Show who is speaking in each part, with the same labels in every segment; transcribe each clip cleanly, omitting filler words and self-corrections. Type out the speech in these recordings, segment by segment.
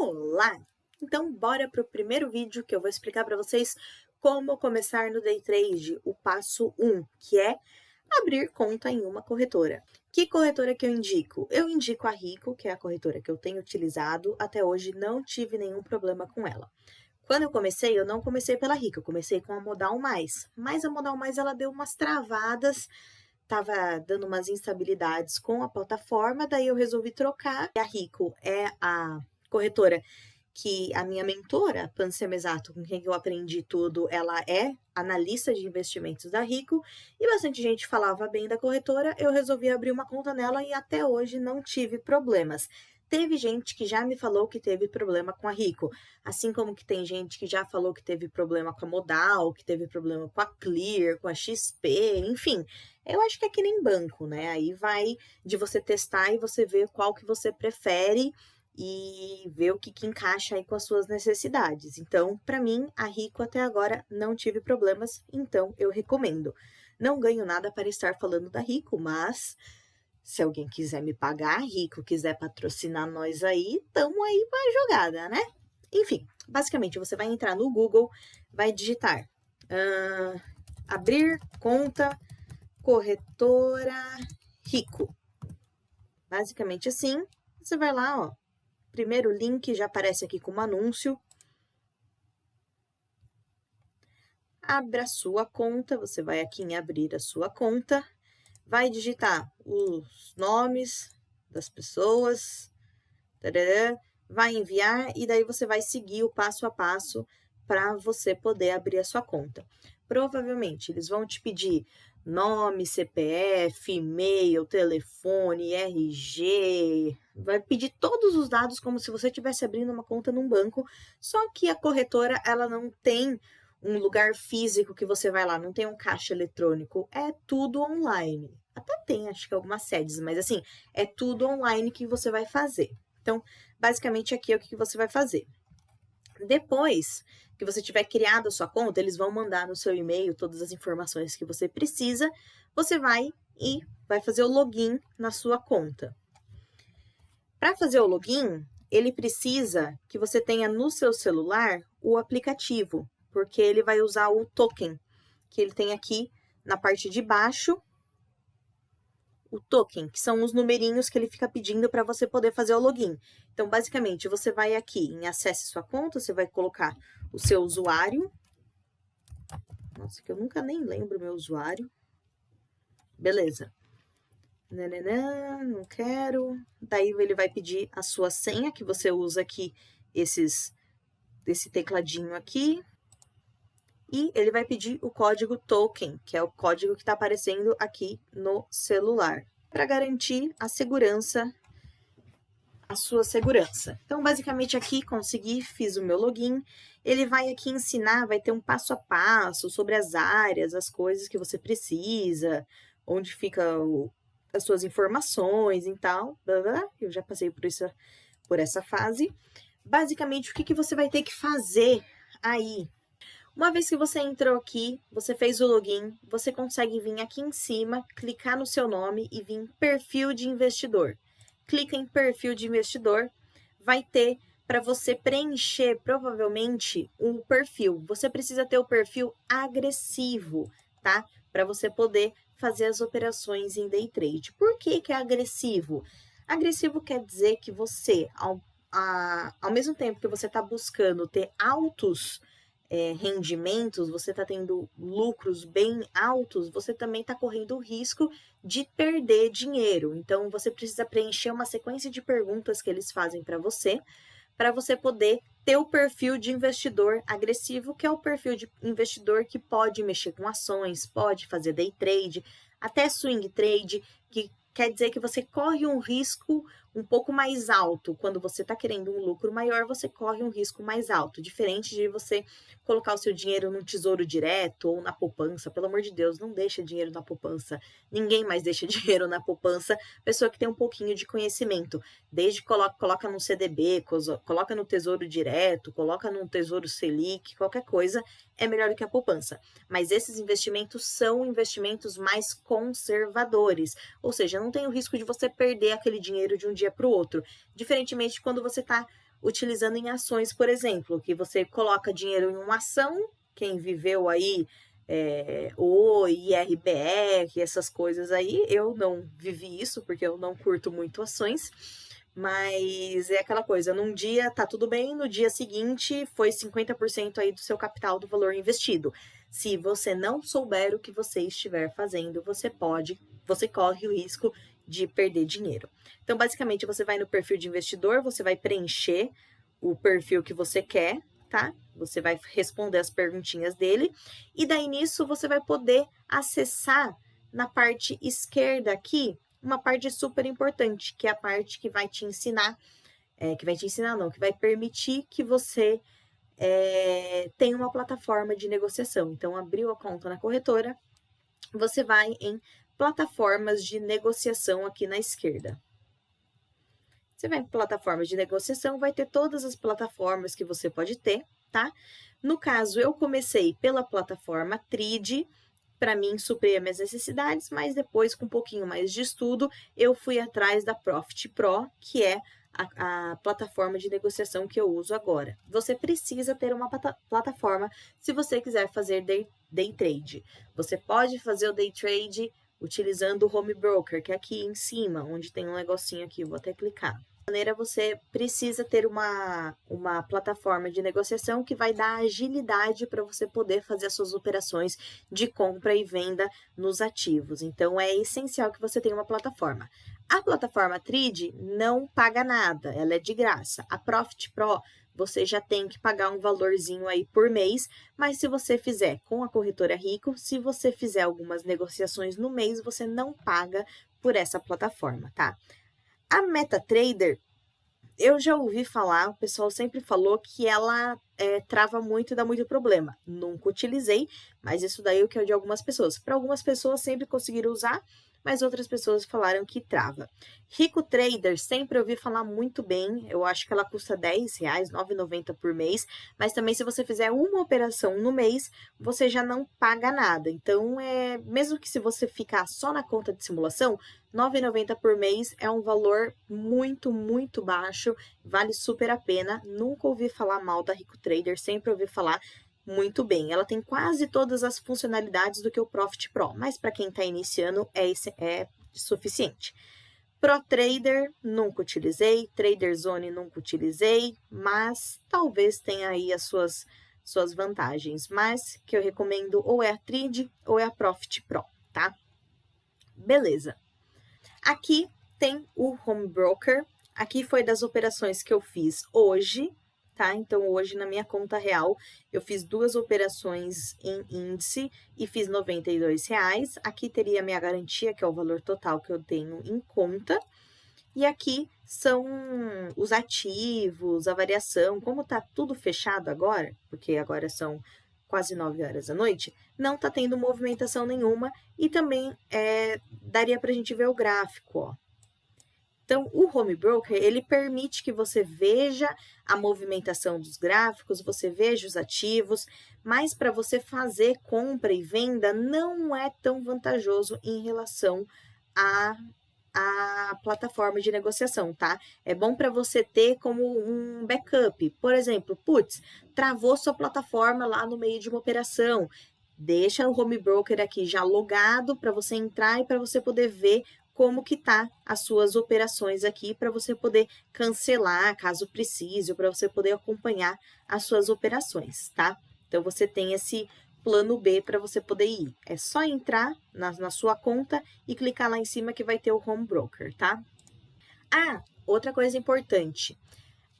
Speaker 1: Olá! Então, bora para o primeiro vídeo que eu vou explicar para vocês como começar no Day Trade, o passo 1, que é abrir conta em uma corretora. Que corretora que eu indico? Eu indico a Rico, que é a corretora que eu tenho utilizado. Até hoje não tive nenhum problema com ela. Quando eu não comecei pela Rico, eu comecei com a Modal Mais. Mas a Modal Mais, ela deu umas travadas, tava dando umas instabilidades com a plataforma, daí eu resolvi trocar. A Rico é a corretora que a minha mentora, Pan Exato, com quem eu aprendi tudo, ela é analista de investimentos da Rico, e bastante gente falava bem da corretora, eu resolvi abrir uma conta nela e até hoje não tive problemas. Teve gente que já me falou que teve problema com a Rico, assim como que tem gente que já falou que teve problema com a Modal, que teve problema com a Clear, com a XP, enfim. Eu acho que é que nem banco, né? Aí vai de você testar e você ver qual que você prefere e ver o que encaixa aí com as suas necessidades. Então, para mim, a Rico até agora não tive problemas, então eu recomendo. Não ganho nada para estar falando da Rico, mas se alguém quiser me pagar, Rico, quiser patrocinar nós aí, tamo aí para a jogada, né? Enfim, basicamente você vai entrar no Google, vai digitar abrir conta corretora Rico. Basicamente assim, você vai lá, ó. Primeiro link já aparece aqui como anúncio. Abra a sua conta, você vai aqui em abrir a sua conta, vai digitar os nomes das pessoas, tarará, vai enviar e daí você vai seguir o passo a passo para você poder abrir a sua conta. Provavelmente eles vão te pedir nome, CPF, e-mail, telefone, RG, vai pedir todos os dados como se você estivesse abrindo uma conta num banco, só que a corretora ela não tem um lugar físico que você vai lá, não tem um caixa eletrônico, é tudo online. Até tem, acho que algumas sedes, mas assim, é tudo online que você vai fazer. Então, basicamente aqui é o que você vai fazer. Depois que você tiver criado a sua conta, eles vão mandar no seu e-mail todas as informações que você precisa. Você vai e vai fazer o login na sua conta. Para fazer o login, ele precisa que você tenha no seu celular o aplicativo, porque ele vai usar o token que ele tem aqui na parte de baixo. O token, que são os numerinhos que ele fica pedindo para você poder fazer o login. Então, basicamente, você vai aqui em acesse sua conta, você vai colocar o seu usuário. Nossa, que eu nunca nem lembro meu usuário. Beleza. Nananã, não quero. Daí ele vai pedir a sua senha, que você usa aqui esse tecladinho aqui. E ele vai pedir o código token, que é o código que está aparecendo aqui no celular, para garantir a segurança, a sua segurança. Então, basicamente aqui, consegui, fiz o meu login. Ele vai aqui ensinar, vai ter um passo a passo sobre as áreas, as coisas que você precisa, onde fica as suas informações e tal. Eu já passei por essa fase. Basicamente, o que você vai ter que fazer aí? Uma vez que você entrou aqui, você fez o login, você consegue vir aqui em cima, clicar no seu nome e vir em perfil de investidor. Clica em perfil de investidor, vai ter para você preencher provavelmente um perfil. Você precisa ter o perfil agressivo, tá? Para você poder fazer as operações em day trade. Por que é agressivo? Agressivo quer dizer que você, ao mesmo tempo que você está buscando ter altos rendimentos, você está tendo lucros bem altos, você também está correndo o risco de perder dinheiro. Então, você precisa preencher uma sequência de perguntas que eles fazem para você poder ter o perfil de investidor agressivo, que é o perfil de investidor que pode mexer com ações, pode fazer day trade, até swing trade, que quer dizer que você corre um risco um pouco mais alto. Quando você está querendo um lucro maior, você corre um risco mais alto, diferente de você colocar o seu dinheiro num tesouro direto ou na poupança. Pelo amor de Deus, não deixa dinheiro na poupança. Ninguém mais deixa dinheiro na poupança, pessoa que tem um pouquinho de conhecimento. Desde coloca no CDB, coloca no tesouro direto, coloca no tesouro Selic, qualquer coisa é melhor do que a poupança. Mas esses investimentos são investimentos mais conservadores, ou seja, não tem o risco de você perder aquele dinheiro de um dia para o outro. Diferentemente de quando você está utilizando em ações, por exemplo, que você coloca dinheiro em uma ação, quem viveu aí o IRBR, essas coisas aí, eu não vivi isso, porque eu não curto muito ações, mas é aquela coisa, num dia tá tudo bem, no dia seguinte foi 50% aí do seu capital do valor investido. Se você não souber o que você estiver fazendo, você corre o risco de perder dinheiro. Então, basicamente, você vai no perfil de investidor, você vai preencher o perfil que você quer, tá? Você vai responder as perguntinhas dele, e daí nisso você vai poder acessar na parte esquerda aqui uma parte super importante, que é a parte que vai te ensinar, que vai permitir que você tenha uma plataforma de negociação. Então, abriu a conta na corretora, você vai em plataformas de negociação aqui na esquerda. Você vai em plataformas de negociação, vai ter todas as plataformas que você pode ter, tá? No caso, eu comecei pela plataforma Tride, para mim suprir as minhas necessidades, mas depois, com um pouquinho mais de estudo, eu fui atrás da Profit Pro, que é a plataforma de negociação que eu uso agora. Você precisa ter uma plataforma se você quiser fazer day trade. Você pode fazer o day trade utilizando o Home Broker, que é aqui em cima, onde tem um negocinho aqui, vou até clicar. Maneira, você precisa ter uma plataforma de negociação que vai dar agilidade para você poder fazer as suas operações de compra e venda nos ativos. Então, é essencial que você tenha uma plataforma. A plataforma Tride não paga nada, ela é de graça. A Profit Pro, você já tem que pagar um valorzinho aí por mês, mas se você fizer com a corretora Rico, se você fizer algumas negociações no mês, você não paga por essa plataforma, tá? A MetaTrader, eu já ouvi falar, o pessoal sempre falou que ela trava muito e dá muito problema. Nunca utilizei, mas isso daí é o que é de algumas pessoas. Para algumas pessoas sempre conseguiram usar, mas outras pessoas falaram que trava. Rico Trader, sempre ouvi falar muito bem, eu acho que ela custa R$10, R$ 9,90 por mês, mas também se você fizer uma operação no mês, você já não paga nada. Então, mesmo que se você ficar só na conta de simulação, R$ 9,90 por mês é um valor muito, muito baixo, vale super a pena. Nunca ouvi falar mal da Rico Trader, sempre ouvi falar muito bem. Ela tem quase todas as funcionalidades do que o Profit Pro, mas para quem está iniciando é suficiente. Pro Trader nunca utilizei, Trader Zone nunca utilizei, mas talvez tenha aí as suas vantagens. Mas que eu recomendo ou é a Tride ou é a Profit Pro, tá? Beleza. Aqui tem o Home Broker. Aqui foi das operações que eu fiz hoje, tá? Então, hoje na minha conta real, eu fiz 2 operações em índice e fiz R$ 92. Aqui teria a minha garantia, que é o valor total que eu tenho em conta. E aqui são os ativos, a variação. Como tá tudo fechado agora, porque agora são quase 9 horas da noite, não tá tendo movimentação nenhuma e também daria pra gente ver o gráfico, ó. Então, o Home Broker, ele permite que você veja a movimentação dos gráficos, você veja os ativos, mas para você fazer compra e venda não é tão vantajoso em relação à plataforma de negociação, tá? É bom para você ter como um backup. Por exemplo, putz, travou sua plataforma lá no meio de uma operação. Deixa o Home Broker aqui já logado para você entrar e para você poder ver como que tá as suas operações aqui, para você poder cancelar caso precise, ou para você poder acompanhar as suas operações, tá? Então, você tem esse plano B para você poder ir. É só entrar na sua conta e clicar lá em cima que vai ter o Home Broker, tá? Ah, outra coisa importante.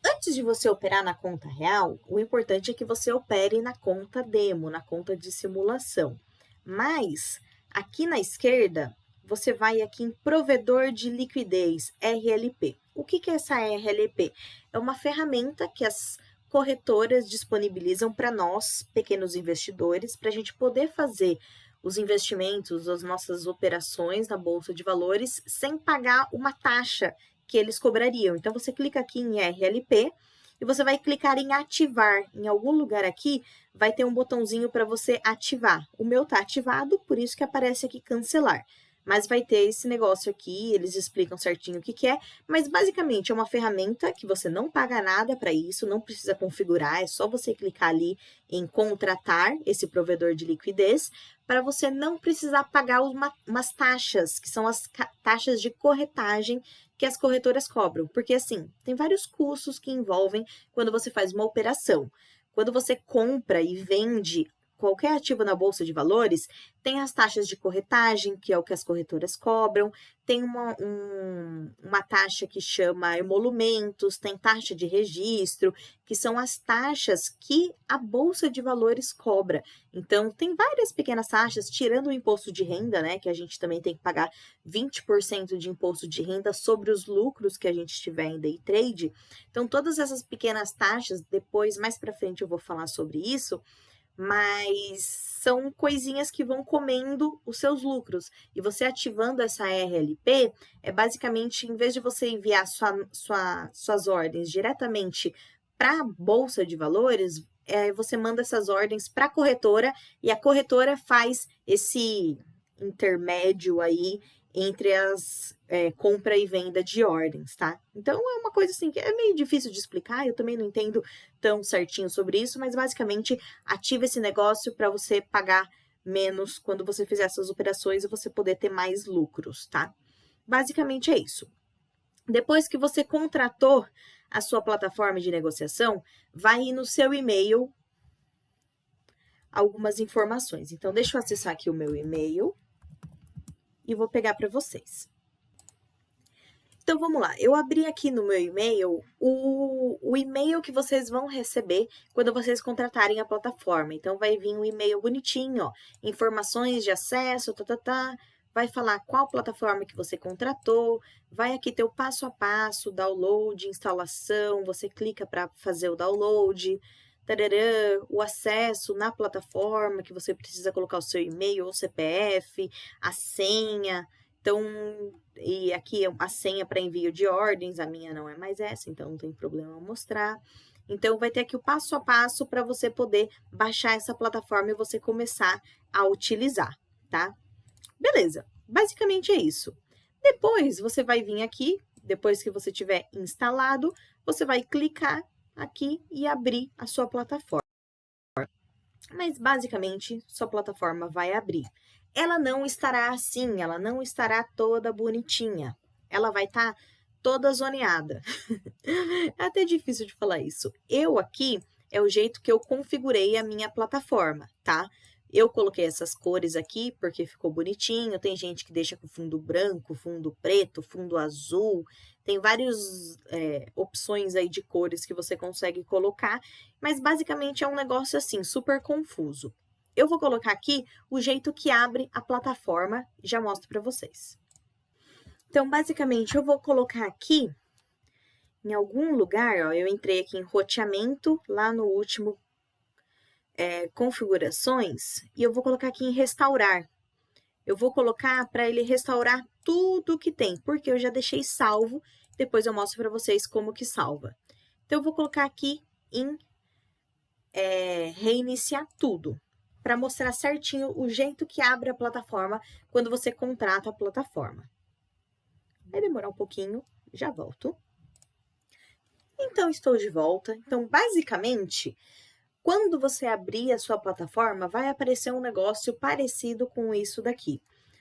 Speaker 1: Antes de você operar na conta real, o importante é que você opere na conta demo, na conta de simulação. Mas, aqui na esquerda, você vai aqui em Provedor de Liquidez, RLP. O que é essa RLP? É uma ferramenta que as corretoras disponibilizam para nós, pequenos investidores, para a gente poder fazer os investimentos, as nossas operações na Bolsa de Valores, sem pagar uma taxa que eles cobrariam. Então, você clica aqui em RLP e você vai clicar em ativar. Em algum lugar aqui vai ter um botãozinho para você ativar. O meu está ativado, por isso que aparece aqui cancelar. mas vai ter esse negócio aqui, eles explicam certinho o que que é, mas basicamente é uma ferramenta que você não paga nada para isso, não precisa configurar, é só você clicar ali em contratar esse provedor de liquidez, para você não precisar pagar umas taxas, que são as taxas de corretagem que as corretoras cobram. Porque, assim, tem vários custos que envolvem quando você faz uma operação. Quando você compra e vende qualquer ativo na bolsa de valores, tem as taxas de corretagem, que é o que as corretoras cobram, tem uma taxa que chama emolumentos, tem taxa de registro, que são as taxas que a bolsa de valores cobra. Então, tem várias pequenas taxas, tirando o imposto de renda, né, que a gente também tem que pagar 20% de imposto de renda sobre os lucros que a gente tiver em day trade. Então, todas essas pequenas taxas, depois, mais para frente eu vou falar sobre isso, mas são coisinhas que vão comendo os seus lucros. E você ativando essa RLP, é basicamente, em vez de você enviar suas ordens diretamente para a Bolsa de Valores, você manda essas ordens para a corretora e a corretora faz esse intermédio aí entre as compra e venda de ordens, tá? Então, é uma coisa assim que é meio difícil de explicar, eu também não entendo tão certinho sobre isso, mas basicamente ativa esse negócio para você pagar menos quando você fizer essas operações e você poder ter mais lucros, tá? Basicamente é isso. Depois que você contratou a sua plataforma de negociação, vai ir no seu e-mail algumas informações. Então, deixa eu acessar aqui o meu e-mail e vou pegar para vocês. Então, vamos lá. Eu abri aqui no meu e-mail o e-mail que vocês vão receber quando vocês contratarem a plataforma. Então, vai vir um e-mail bonitinho, ó, informações de acesso, vai falar qual plataforma que você contratou, vai aqui ter o passo a passo, download, instalação, você clica para fazer o download, tarará, o acesso na plataforma, que você precisa colocar o seu e-mail ou CPF, a senha. Então, e aqui a senha para envio de ordens, a minha não é mais essa, então não tem problema mostrar. Então, vai ter aqui o passo a passo para você poder baixar essa plataforma e você começar a utilizar, tá? Beleza, basicamente é isso. Depois, você vai vir aqui, depois que você tiver instalado, você vai clicar aqui e abrir a sua plataforma. Mas, basicamente, sua plataforma vai abrir. Ela não estará assim, ela não estará toda bonitinha. Ela vai estar toda zoneada. É até difícil de falar isso. Eu aqui é o jeito que eu configurei a minha plataforma, tá? Eu coloquei essas cores aqui porque ficou bonitinho. Tem gente que deixa com fundo branco, fundo preto, fundo azul. Tem várias opções aí de cores que você consegue colocar, mas basicamente é um negócio assim, super confuso. Eu vou colocar aqui o jeito que abre a plataforma e já mostro para vocês. Então, basicamente, eu vou colocar aqui, em algum lugar, ó, eu entrei aqui em roteamento, lá no último configurações, e eu vou colocar aqui em restaurar. Eu vou colocar para ele restaurar tudo que tem, porque eu já deixei salvo, depois eu mostro para vocês como que salva. Então, eu vou colocar aqui em reiniciar tudo, para mostrar certinho o jeito que abre a plataforma quando você contrata a plataforma. Vai demorar um pouquinho, já volto. Então, estou de volta. Então, basicamente, quando você abrir a sua plataforma, vai aparecer um negócio parecido com isso daqui.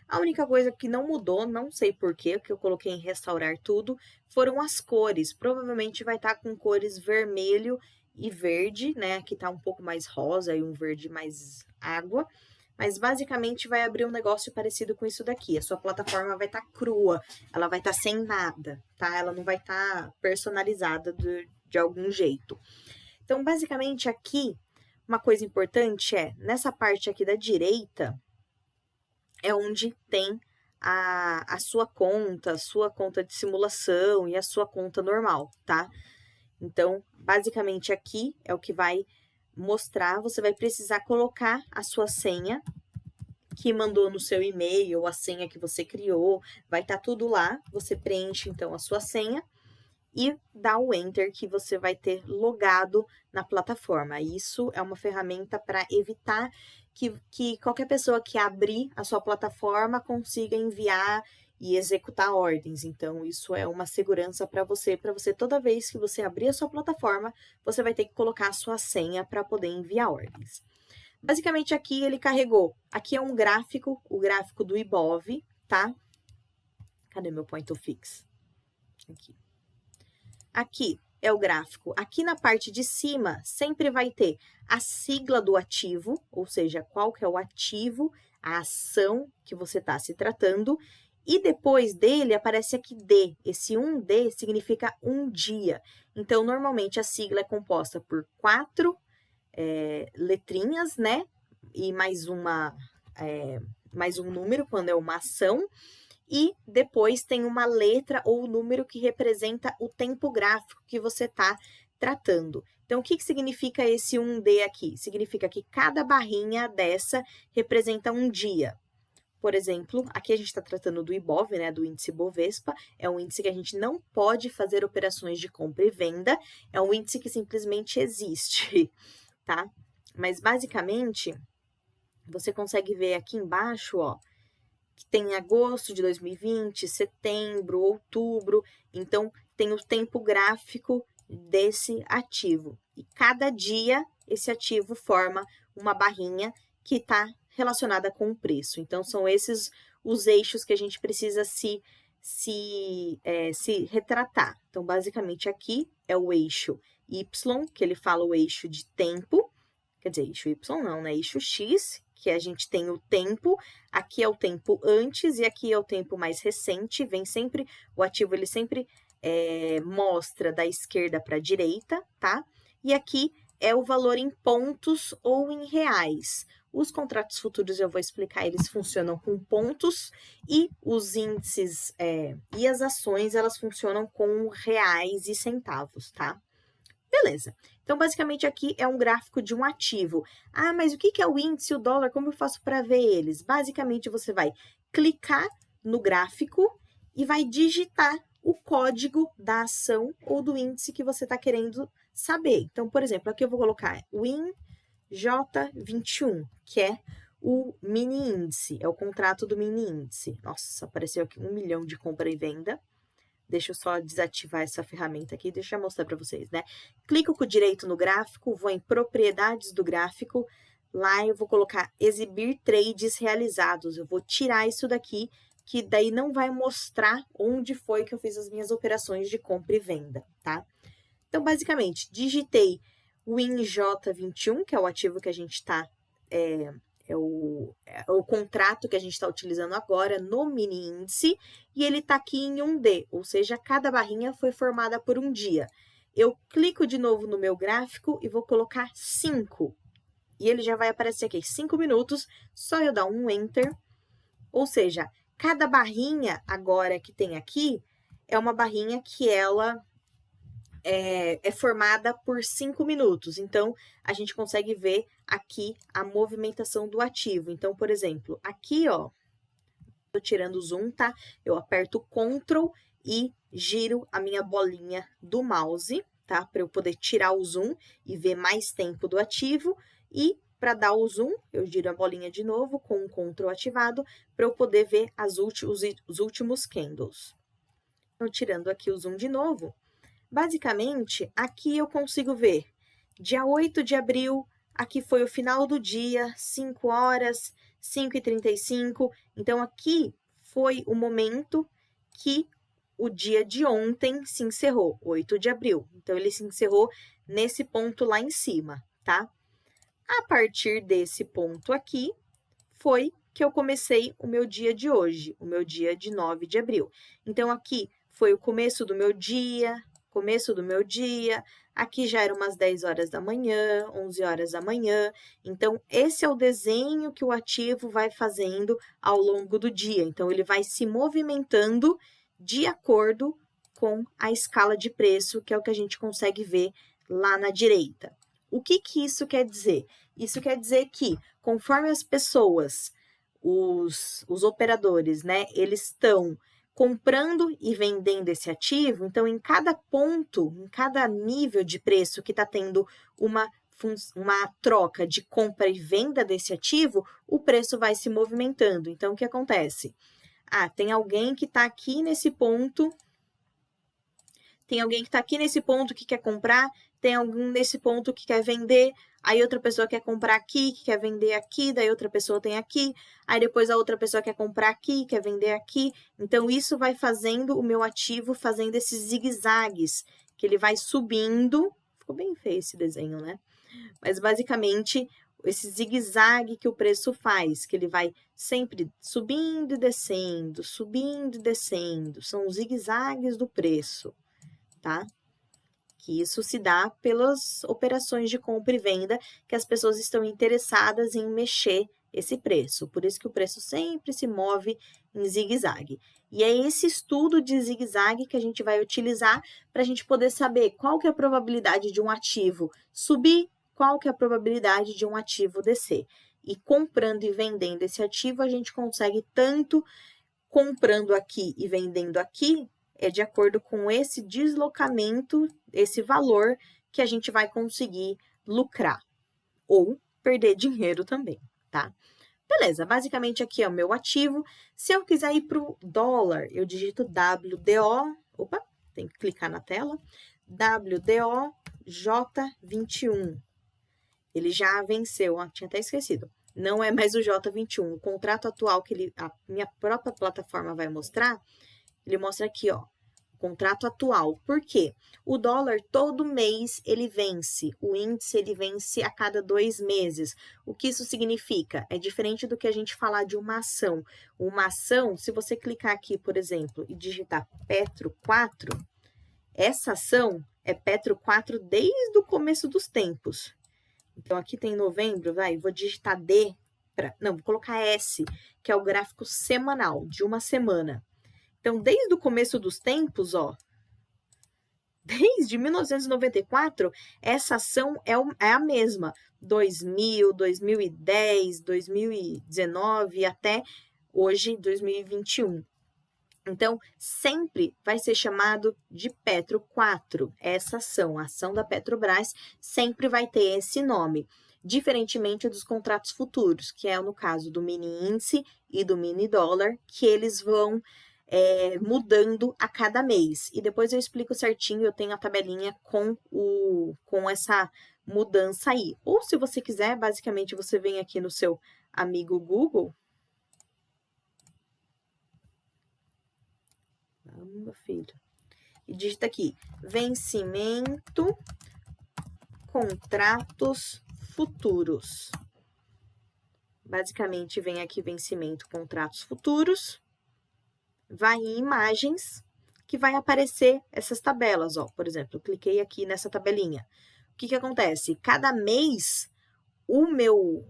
Speaker 1: A única coisa que não mudou, não sei porquê, que eu coloquei em restaurar tudo, foram as cores. Provavelmente vai estar com cores vermelho e verde, né? Aqui tá um pouco mais rosa e um verde mais água. Mas basicamente vai abrir um negócio parecido com isso daqui. A sua plataforma vai estar crua, ela vai estar sem nada, tá? Ela não vai estar personalizada de algum jeito. Então, basicamente, aqui, uma coisa importante nessa parte aqui da direita, é onde tem a sua conta de simulação e a sua conta normal, tá? Então, basicamente, aqui é o que vai mostrar, você vai precisar colocar a sua senha que mandou no seu e-mail, ou a senha que você criou, vai estar tudo lá, você preenche, então, a sua senha, e dá o Enter que você vai ter logado na plataforma. Isso é uma ferramenta para evitar que qualquer pessoa que abrir a sua plataforma consiga enviar e executar ordens. Então, isso é uma segurança para você toda vez que você abrir a sua plataforma, você vai ter que colocar a sua senha para poder enviar ordens. Basicamente, aqui ele carregou. Aqui é um gráfico, o gráfico do Ibov, tá? Cadê meu point of fix? Aqui. Aqui é o gráfico. Aqui na parte de cima, sempre vai ter a sigla do ativo, ou seja, qual que é o ativo, a ação que você está se tratando, e depois dele aparece aqui D. Esse 1D significa um dia. Então, normalmente, a sigla é composta por 4 letrinhas, né? E mais um número, quando é uma ação. E depois tem uma letra ou número que representa o tempo gráfico que você está tratando. Então, o que significa esse 1D aqui? Significa que cada barrinha dessa representa um dia. Por exemplo, aqui a gente está tratando do Ibov, né, do índice Bovespa, é um índice que a gente não pode fazer operações de compra e venda, é um índice que simplesmente existe, tá? Mas, basicamente, você consegue ver aqui embaixo, ó, que tem agosto de 2020, setembro, outubro, então tem o tempo gráfico desse ativo. E cada dia esse ativo forma uma barrinha que está relacionada com o preço. Então, são esses os eixos que a gente precisa se retratar. Então, basicamente, aqui é o eixo Y, que ele fala o eixo de tempo, quer dizer, eixo Y não, né? Eixo X, que a gente tem o tempo, aqui é o tempo antes e aqui é o tempo mais recente, vem sempre, o ativo ele sempre mostra da esquerda para a direita, tá? E aqui é o valor em pontos ou em reais. Os contratos futuros eu vou explicar, eles funcionam com pontos e os índices e as ações, elas funcionam com reais e centavos, tá? Beleza. Então, basicamente, aqui é um gráfico de um ativo. Ah, mas o que é o índice e o dólar? Como eu faço para ver eles? Basicamente, você vai clicar no gráfico e vai digitar o código da ação ou do índice que você está querendo saber. Então, por exemplo, aqui eu vou colocar WINJ21, que é o mini índice, é o contrato do mini índice. Nossa, apareceu aqui 1 milhão de compra e venda. Deixa eu só desativar essa ferramenta aqui, deixa eu mostrar para vocês, né? Clico com o direito no gráfico, vou em propriedades do gráfico, lá eu vou colocar exibir trades realizados, eu vou tirar isso daqui, que daí não vai mostrar onde foi que eu fiz as minhas operações de compra e venda, tá? Então, basicamente, digitei o WINJ21, que é o ativo que a gente está o contrato que a gente está utilizando agora no mini índice, e ele está aqui em 1D, ou seja, cada barrinha foi formada por um dia. Eu clico de novo no meu gráfico e vou colocar 5, e ele já vai aparecer aqui, 5 minutos, só eu dar um Enter, ou seja, cada barrinha agora que tem aqui é uma barrinha que ela é formada por 5 minutos. Então, a gente consegue ver aqui a movimentação do ativo. Então, por exemplo, aqui, ó, tô tirando o zoom, tá? Eu aperto Ctrl e giro a minha bolinha do mouse, tá? Para eu poder tirar o zoom e ver mais tempo do ativo. E para dar o zoom, eu giro a bolinha de novo com o Ctrl ativado para eu poder ver os últimos candles. Então, tirando aqui o zoom de novo, basicamente, aqui eu consigo ver dia 8 de abril, aqui foi o final do dia, 5 horas, 5h35. Então, aqui foi o momento que o dia de ontem se encerrou, 8 de abril. Então, ele se encerrou nesse ponto lá em cima, tá? A partir desse ponto aqui, foi que eu comecei o meu dia de hoje, o meu dia de 9 de abril. Então, aqui foi o começo do meu dia, aqui já eram umas 10 horas da manhã, 11 horas da manhã. Então, esse é o desenho que o ativo vai fazendo ao longo do dia. Então, ele vai se movimentando de acordo com a escala de preço, que é o que a gente consegue ver lá na direita. O que isso quer dizer? Isso quer dizer que, conforme as pessoas, os operadores, né, eles estão comprando e vendendo esse ativo, então, em cada ponto, em cada nível de preço que está tendo uma uma troca de compra e venda desse ativo, o preço vai se movimentando. Então, o que acontece? Tem alguém que está aqui nesse ponto, tem alguém que está aqui nesse ponto que quer comprar, tem alguém nesse ponto que quer vender, aí outra pessoa quer comprar aqui, que quer vender aqui, daí outra pessoa tem aqui, aí depois a outra pessoa quer comprar aqui, quer vender aqui. Então, isso vai fazendo o meu ativo, fazendo esses zigue-zagues, que ele vai subindo. Ficou bem feio esse desenho, né? Mas, basicamente, esse zigue-zague que o preço faz, que ele vai sempre subindo e descendo, subindo e descendo. São os zigue-zagues do preço, tá? Que isso se dá pelas operações de compra e venda que as pessoas estão interessadas em mexer esse preço. Por isso que o preço sempre se move em zigue-zague. E é esse estudo de zigue-zague que a gente vai utilizar para a gente poder saber qual que é a probabilidade de um ativo subir, qual que é a probabilidade de um ativo descer. E comprando e vendendo esse ativo, a gente consegue tanto comprando aqui e vendendo aqui, é de acordo com esse deslocamento, esse valor que a gente vai conseguir lucrar ou perder dinheiro também, tá? Beleza, basicamente aqui é o meu ativo. Se eu quiser ir para o dólar, eu digito WDO, opa, tem que clicar na tela, WDOJ21. Ele já venceu, ó, tinha até esquecido. Não é mais o J21. O contrato atual que a minha própria plataforma vai mostrar, ele mostra aqui, ó, o contrato atual. Por quê? O dólar todo mês ele vence, o índice ele vence a cada 2 meses. O que isso significa? É diferente do que a gente falar de uma ação. Uma ação, se você clicar aqui, por exemplo, e digitar Petro 4, essa ação é Petro 4 desde o começo dos tempos. Então, aqui tem novembro, vou digitar D, vou colocar S, que é o gráfico semanal, de uma semana. Então, desde o começo dos tempos, ó, desde 1994, essa ação é a mesma. 2000, 2010, 2019 até hoje, 2021. Então, sempre vai ser chamado de Petro 4. Essa ação, a ação da Petrobras, sempre vai ter esse nome. Diferentemente dos contratos futuros, que é no caso do mini índice e do mini dólar, que eles vão mudando a cada mês. E depois eu explico certinho, eu tenho a tabelinha com essa mudança aí. Ou se você quiser, basicamente você vem aqui no seu amigo Google. Meu filho. E digita aqui, vencimento, contratos futuros. Basicamente, vem aqui vencimento, contratos futuros. Vai em imagens, que vai aparecer essas tabelas, ó. Por exemplo, eu cliquei aqui nessa tabelinha. O que acontece? Cada mês, o meu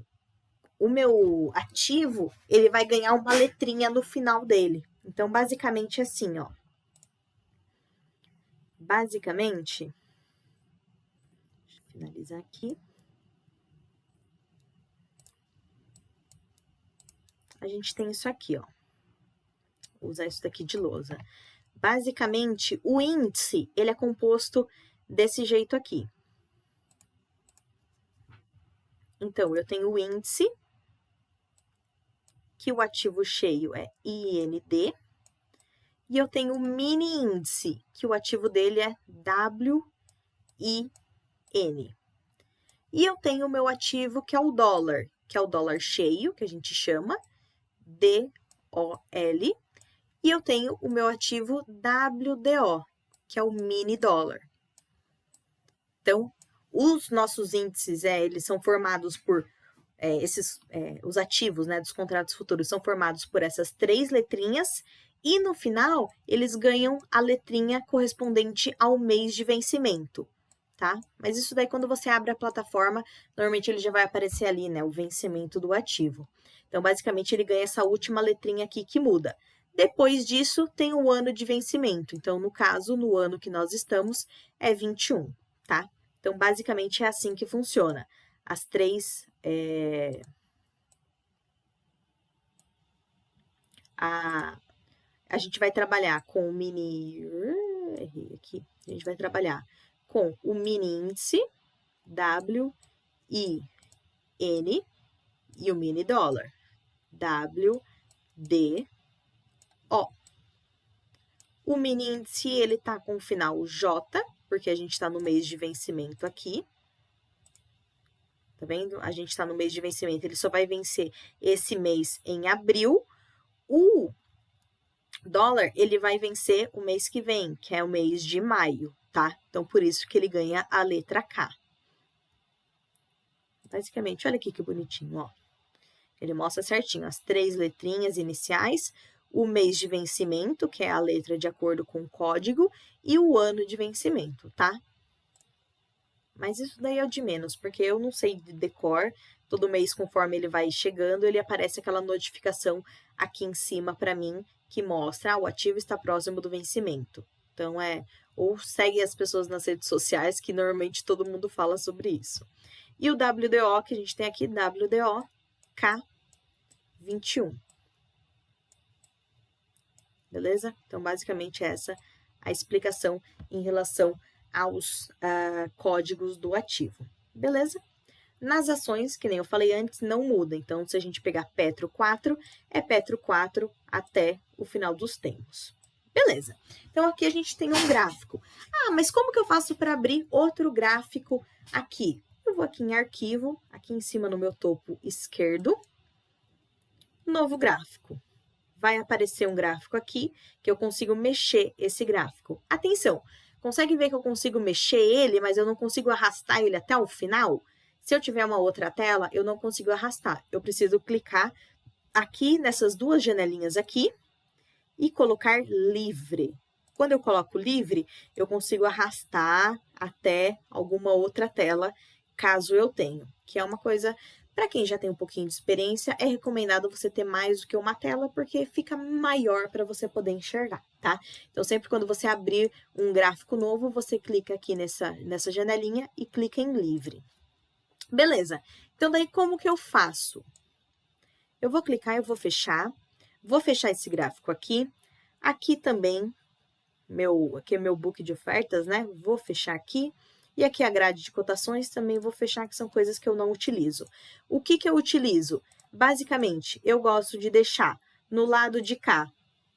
Speaker 1: ativo, ele vai ganhar uma letrinha no final dele. Então, basicamente, assim, ó. Basicamente, deixa eu finalizar aqui. A gente tem isso aqui, ó. Vou usar isso daqui de lousa. Basicamente, o índice, ele é composto desse jeito aqui. Então, eu tenho o índice, que o ativo cheio é IND, e eu tenho o mini índice, que o ativo dele é WIN. E eu tenho o meu ativo, que é o dólar cheio, que a gente chama, DOL, e eu tenho o meu ativo WDO, que é o mini dólar. Então, os nossos índices, eles são formados por os ativos, né, dos contratos futuros são formados por essas 3 letrinhas e no final eles ganham a letrinha correspondente ao mês de vencimento, tá? Mas isso daí quando você abre a plataforma, normalmente ele já vai aparecer ali, né, o vencimento do ativo. Então, basicamente, ele ganha essa última letrinha aqui que muda. Depois disso, tem o ano de vencimento. Então, no caso, no ano que nós estamos, é 21, tá? Então, basicamente, é assim que funciona. As 3... A gente vai trabalhar com o mini... Errei aqui. A gente vai trabalhar com o mini índice, WIN, e o mini dólar. WDO. O mini índice, ele tá com o final J, porque a gente está no mês de vencimento aqui. Tá vendo? A gente está no mês de vencimento, ele só vai vencer esse mês em abril. O dólar, ele vai vencer o mês que vem, que é o mês de maio, tá? Então, por isso que ele ganha a letra K. Basicamente, olha aqui que bonitinho, ó. Ele mostra certinho as 3 letrinhas iniciais, o mês de vencimento, que é a letra de acordo com o código, e o ano de vencimento, tá? Mas isso daí é o de menos, porque eu não sei de decor. Todo mês, conforme ele vai chegando, ele aparece aquela notificação aqui em cima para mim, que mostra, o ativo está próximo do vencimento. Então, ou segue as pessoas nas redes sociais, que normalmente todo mundo fala sobre isso. E o WDO, que a gente tem aqui, WDO K21. Beleza? Então, basicamente, essa a explicação em relação aos códigos do ativo. Beleza? Nas ações, que nem eu falei antes, não muda. Então, se a gente pegar Petro 4, é Petro 4 até o final dos tempos. Beleza. Então, aqui a gente tem um gráfico. Ah, mas como que eu faço para abrir outro gráfico aqui? Eu vou aqui em Arquivo, aqui em cima no meu topo esquerdo, Novo Gráfico. Vai aparecer um gráfico aqui, que eu consigo mexer esse gráfico. Atenção, consegue ver que eu consigo mexer ele, mas eu não consigo arrastar ele até o final? Se eu tiver uma outra tela, eu não consigo arrastar. Eu preciso clicar aqui nessas duas janelinhas aqui e colocar livre. Quando eu coloco livre, eu consigo arrastar até alguma outra tela, caso eu tenha, que é uma coisa, para quem já tem um pouquinho de experiência, é recomendado você ter mais do que uma tela, porque fica maior para você poder enxergar, tá? Então, sempre quando você abrir um gráfico novo, você clica aqui nessa janelinha e clica em livre. Beleza, então daí como que eu faço? Eu vou clicar, eu vou fechar esse gráfico aqui. Aqui também, aqui é meu book de ofertas, né? Vou fechar aqui. E aqui a grade de cotações também vou fechar, que são coisas que eu não utilizo. O que eu utilizo? Basicamente, eu gosto de deixar no lado de cá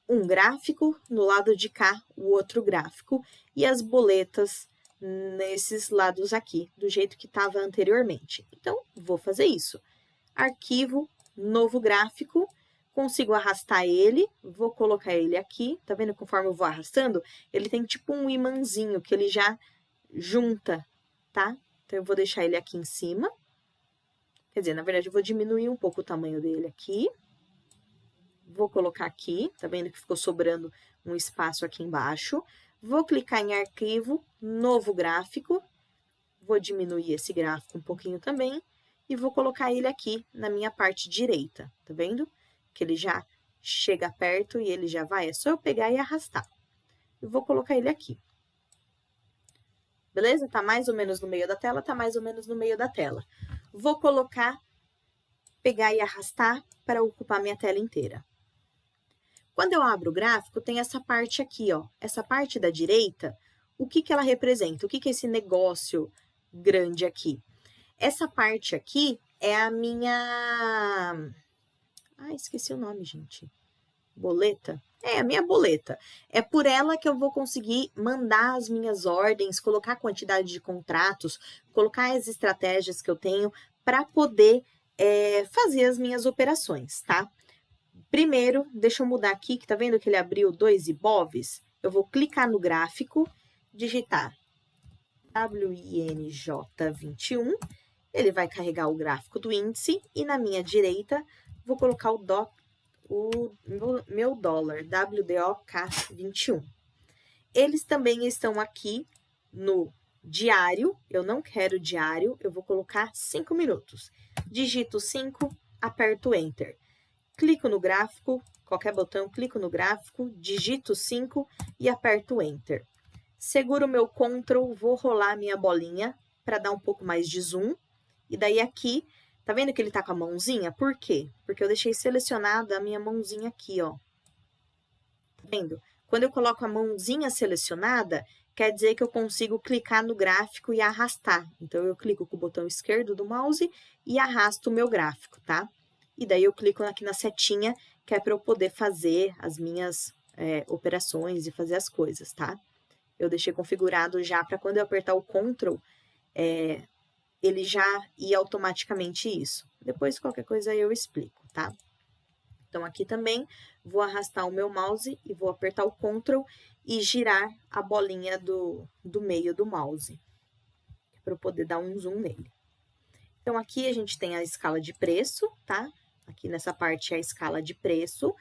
Speaker 1: um gráfico, no lado de cá o outro gráfico, e as boletas nesses lados aqui, do jeito que estava anteriormente. Então, vou fazer isso. Arquivo, novo gráfico, consigo arrastar ele, vou colocar ele aqui, tá vendo? Conforme eu vou arrastando, ele tem tipo um imãzinho que ele já junta, tá? Então, eu vou deixar ele aqui em cima. Quer dizer, na verdade, eu vou diminuir um pouco o tamanho dele aqui. Vou colocar aqui, tá vendo que ficou sobrando um espaço aqui embaixo. Vou clicar em arquivo, novo gráfico. Vou diminuir esse gráfico um pouquinho também. E vou colocar ele aqui na minha parte direita, tá vendo? Que ele já chega perto e ele já vai, é só eu pegar e arrastar. Eu vou colocar ele aqui. Beleza? Tá mais ou menos no meio da tela, tá mais ou menos no meio da tela. Vou colocar, pegar e arrastar para ocupar minha tela inteira. Quando eu abro o gráfico, tem essa parte aqui, ó. Essa parte da direita, o que ela representa? O que é esse negócio grande aqui? Essa parte aqui é a minha... Ah, esqueci o nome, gente. Boleta? É, a minha boleta. É por ela que eu vou conseguir mandar as minhas ordens, colocar a quantidade de contratos, colocar as estratégias que eu tenho para poder fazer as minhas operações, tá? Primeiro, deixa eu mudar aqui, que tá vendo que ele abriu 2 IBOVs? Eu vou clicar no gráfico, digitar WINJ21, ele vai carregar o gráfico do índice, e na minha direita, vou colocar o meu dólar, WDOK21. Eles também estão aqui no diário, eu não quero diário, eu vou colocar 5 minutos. Digito 5, aperto Enter. Clico no gráfico, qualquer botão, clico no gráfico, digito 5 e aperto Enter. Seguro o meu Ctrl, vou rolar a minha bolinha para dar um pouco mais de zoom. E daí aqui, tá vendo que ele tá com a mãozinha? Por quê? Porque eu deixei selecionada a minha mãozinha aqui, ó. Tá vendo? Quando eu coloco a mãozinha selecionada, quer dizer que eu consigo clicar no gráfico e arrastar. Então, eu clico com o botão esquerdo do mouse e arrasto o meu gráfico, tá? E daí eu clico aqui na setinha, que é para eu poder fazer as minhas operações e fazer as coisas, tá? Eu deixei configurado já para quando eu apertar o Ctrl, ele já ia automaticamente isso. Depois, qualquer coisa, eu explico, tá? Então, aqui também, vou arrastar o meu mouse e vou apertar o Ctrl e girar a bolinha do meio do mouse, para eu poder dar um zoom nele. Então, aqui a gente tem a escala de preço, tá? Aqui nessa parte é a escala de preço.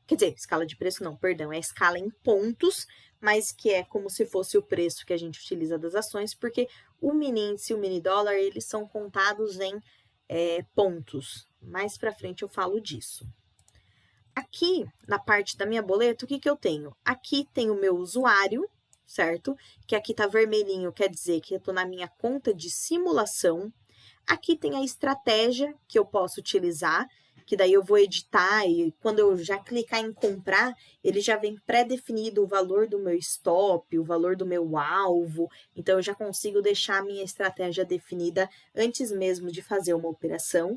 Speaker 1: Quer dizer, escala de preço não, perdão, é a escala em pontos, mas que é como se fosse o preço que a gente utiliza das ações, porque o mini índice e o mini dólar, eles são contados em pontos. Mais para frente eu falo disso. Aqui, na parte da minha boleta, o que eu tenho? Aqui tem o meu usuário, certo? Que aqui tá vermelhinho, quer dizer que eu tô na minha conta de simulação. Aqui tem a estratégia que eu posso utilizar, que daí eu vou editar e quando eu já clicar em comprar, ele já vem pré-definido o valor do meu stop, o valor do meu alvo, então eu já consigo deixar a minha estratégia definida antes mesmo de fazer uma operação.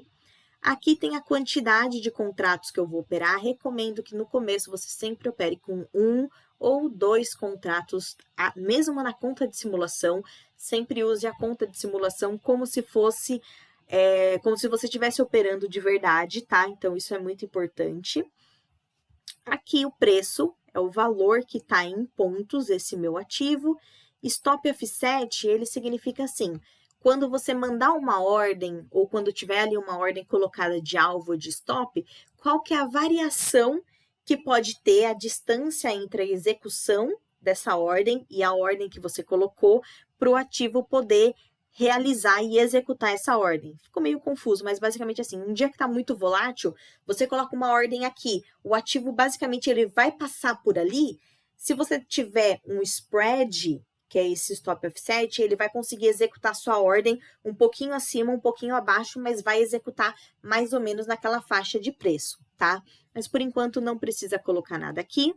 Speaker 1: Aqui tem a quantidade de contratos que eu vou operar. Recomendo que no começo você sempre opere com 1 ou 2 contratos, mesmo na conta de simulação. Sempre use a conta de simulação como se fosse, como se você estivesse operando de verdade, tá? Então, isso é muito importante. Aqui o preço é o valor que está em pontos, esse meu ativo. Stop offset, ele significa assim, quando você mandar uma ordem, ou quando tiver ali uma ordem colocada de alvo ou de stop, qual que é a variação que pode ter a distância entre a execução dessa ordem e a ordem que você colocou para o ativo poder realizar e executar essa ordem. Ficou meio confuso, mas basicamente assim, um dia que está muito volátil, você coloca uma ordem aqui, o ativo basicamente ele vai passar por ali, se você tiver um spread, que é esse stop offset, ele vai conseguir executar sua ordem um pouquinho acima, um pouquinho abaixo, mas vai executar mais ou menos naquela faixa de preço, tá? Mas por enquanto não precisa colocar nada aqui.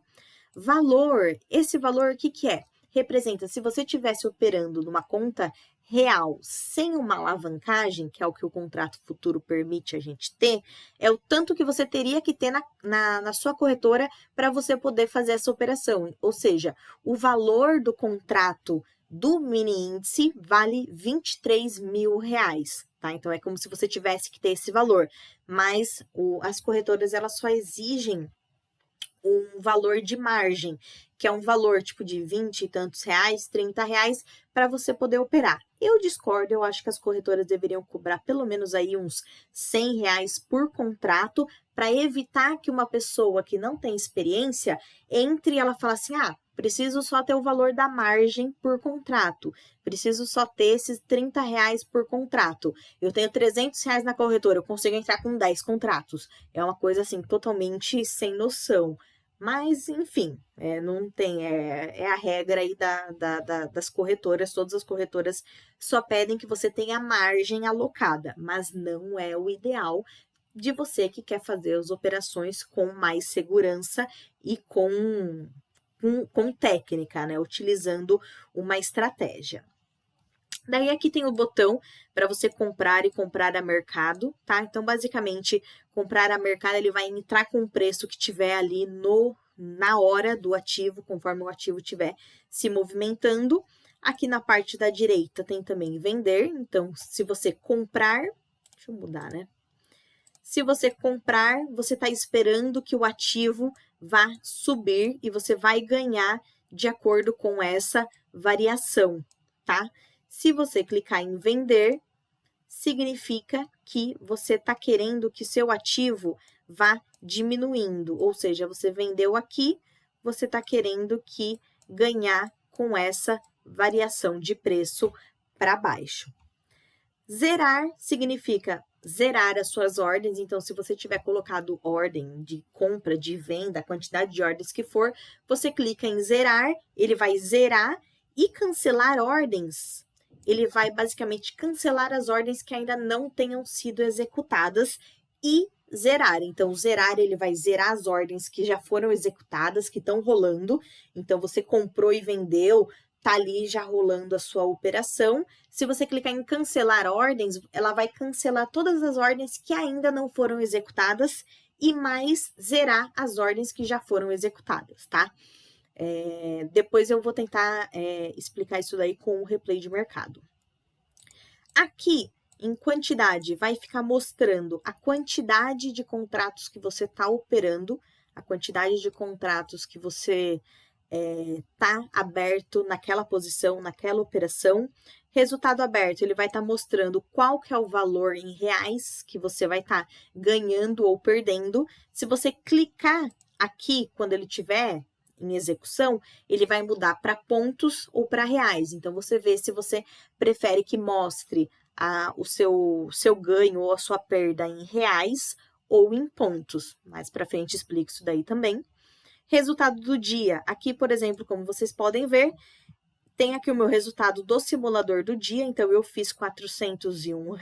Speaker 1: Valor, esse valor o que é? Representa, se você estivesse operando numa conta real sem uma alavancagem, que é o que o contrato futuro permite a gente ter, é o tanto que você teria que ter na sua corretora para você poder fazer essa operação. Ou seja, o valor do contrato do mini índice vale R$23.000, tá? Então, é como se você tivesse que ter esse valor. Mas as corretoras, elas só exigem um valor de margem, que é um valor tipo de 20 e tantos reais, 30 reais, para você poder operar. Eu discordo, eu acho que as corretoras deveriam cobrar pelo menos aí uns 100 reais por contrato, para evitar que uma pessoa que não tem experiência entre e ela fala assim, preciso só ter o valor da margem por contrato, preciso só ter esses 30 reais por contrato. Eu tenho 300 reais na corretora, eu consigo entrar com 10 contratos. É uma coisa assim, totalmente sem noção. Mas, enfim, não tem, é a regra aí das corretoras, todas as corretoras só pedem que você tenha margem alocada, mas não é o ideal de você que quer fazer as operações com mais segurança e com técnica, né? Utilizando uma estratégia. Daí aqui tem o botão para você comprar e comprar a mercado, tá? Então, basicamente, comprar a mercado, ele vai entrar com o preço que tiver ali na hora do ativo, conforme o ativo estiver se movimentando. Aqui na parte da direita tem também vender, então, se você comprar, deixa eu mudar, né? Se você comprar, você está esperando que o ativo vá subir e você vai ganhar de acordo com essa variação, tá? Se você clicar em vender, significa que você está querendo que seu ativo vá diminuindo, ou seja, você vendeu aqui, você está querendo que ganhar com essa variação de preço para baixo. Zerar significa zerar as suas ordens, então se você tiver colocado ordem de compra, de venda, a quantidade de ordens que for, você clica em zerar, ele vai zerar e cancelar ordens. Ele vai basicamente cancelar as ordens que ainda não tenham sido executadas e zerar. Então, zerar, ele vai zerar as ordens que já foram executadas, que estão rolando. Então, você comprou e vendeu tá ali já rolando a sua operação. Se você clicar em cancelar ordens, ela vai cancelar todas as ordens que ainda não foram executadas e mais zerar as ordens que já foram executadas, tá? Depois eu vou tentar explicar isso daí com o replay de mercado. Aqui, em quantidade, vai ficar mostrando a quantidade de contratos que você está operando, a quantidade de contratos que você tá aberto naquela posição, naquela operação. Resultado aberto, ele vai estar mostrando qual que é o valor em reais que você vai estar ganhando ou perdendo. Se você clicar aqui, quando ele tiver em execução, ele vai mudar para pontos ou para reais. Então, você vê se você prefere que mostre o seu ganho ou a sua perda em reais ou em pontos. Mais para frente explico isso daí também. Resultado do dia. Aqui, por exemplo, como vocês podem ver, tem aqui o meu resultado do simulador do dia. Então, eu fiz R$ 401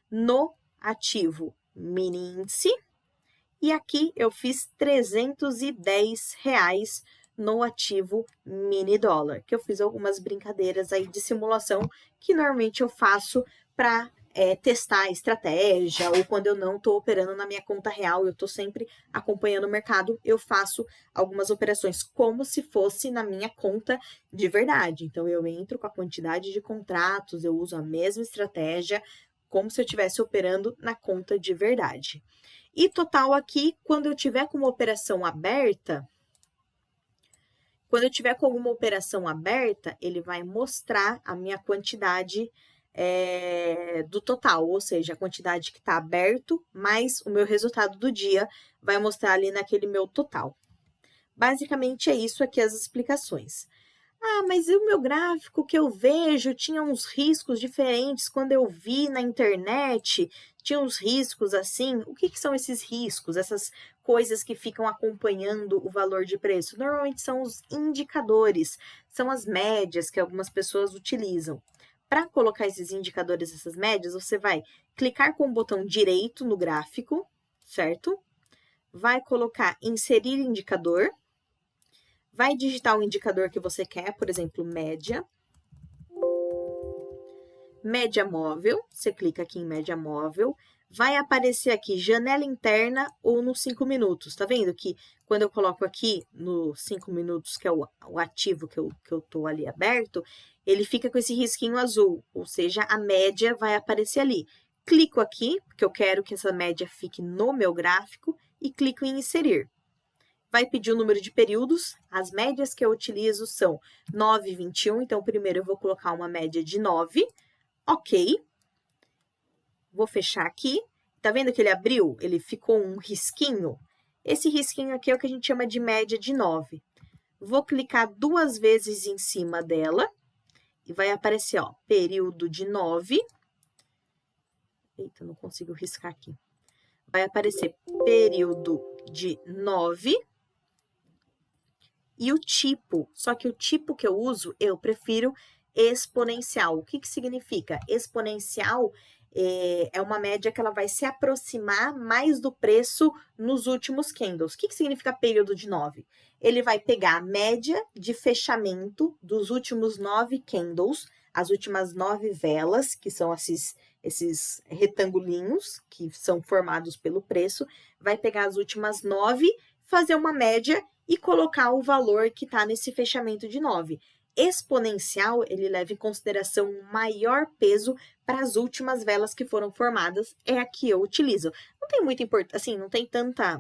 Speaker 1: no ativo mini índice. E aqui eu fiz R$ 310 no ativo mini dólar, que eu fiz algumas brincadeiras aí de simulação que normalmente eu faço para testar a estratégia, ou quando eu não estou operando na minha conta real, eu estou sempre acompanhando o mercado, eu faço algumas operações como se fosse na minha conta de verdade. Então, eu entro com a quantidade de contratos, eu uso a mesma estratégia, como se eu estivesse operando na conta de verdade. E total aqui, quando eu tiver com uma operação aberta, ele vai mostrar a minha quantidade do total, ou seja, a quantidade que está aberto, mais o meu resultado do dia vai mostrar ali naquele meu total. Basicamente é isso aqui as explicações. Ah, mas e o meu gráfico que eu vejo tinha uns riscos diferentes quando eu vi na internet, tinha uns riscos assim. O que são esses riscos, essas coisas que ficam acompanhando o valor de preço? Normalmente são os indicadores, são as médias que algumas pessoas utilizam. Para colocar esses indicadores, essas médias, você vai clicar com o botão direito no gráfico, certo? Vai colocar inserir indicador. Vai digitar o indicador que você quer, por exemplo, média. Média móvel, você clica aqui em média móvel. Vai aparecer aqui janela interna ou nos 5 minutos. Tá vendo que quando eu coloco aqui nos 5 minutos, que é o ativo que eu tô ali aberto, ele fica com esse risquinho azul, ou seja, a média vai aparecer ali. Clico aqui, porque eu quero que essa média fique no meu gráfico, e clico em inserir. Vai pedir o número de períodos. As médias que eu utilizo são 9 e 21. Então, primeiro eu vou colocar uma média de 9. Ok. Vou fechar aqui. Tá vendo que ele abriu? Ele ficou um risquinho. Esse risquinho aqui é o que a gente chama de média de 9. Vou clicar 2 vezes em cima dela. E vai aparecer, ó, período de 9. Eita, não consigo riscar aqui. Vai aparecer período de 9. E o tipo, só que o tipo que eu uso, eu prefiro exponencial. O que significa? Exponencial é uma média que ela vai se aproximar mais do preço nos últimos candles. O que significa período de 9? Ele vai pegar a média de fechamento dos últimos 9 candles, as últimas 9 velas, que são esses retangulinhos que são formados pelo preço, vai pegar as últimas 9, fazer uma média e colocar o valor que está nesse fechamento de 9. Exponencial, ele leva em consideração um maior peso para as últimas velas que foram formadas, é a que eu utilizo. Não tem muita importância, assim, não tem tanta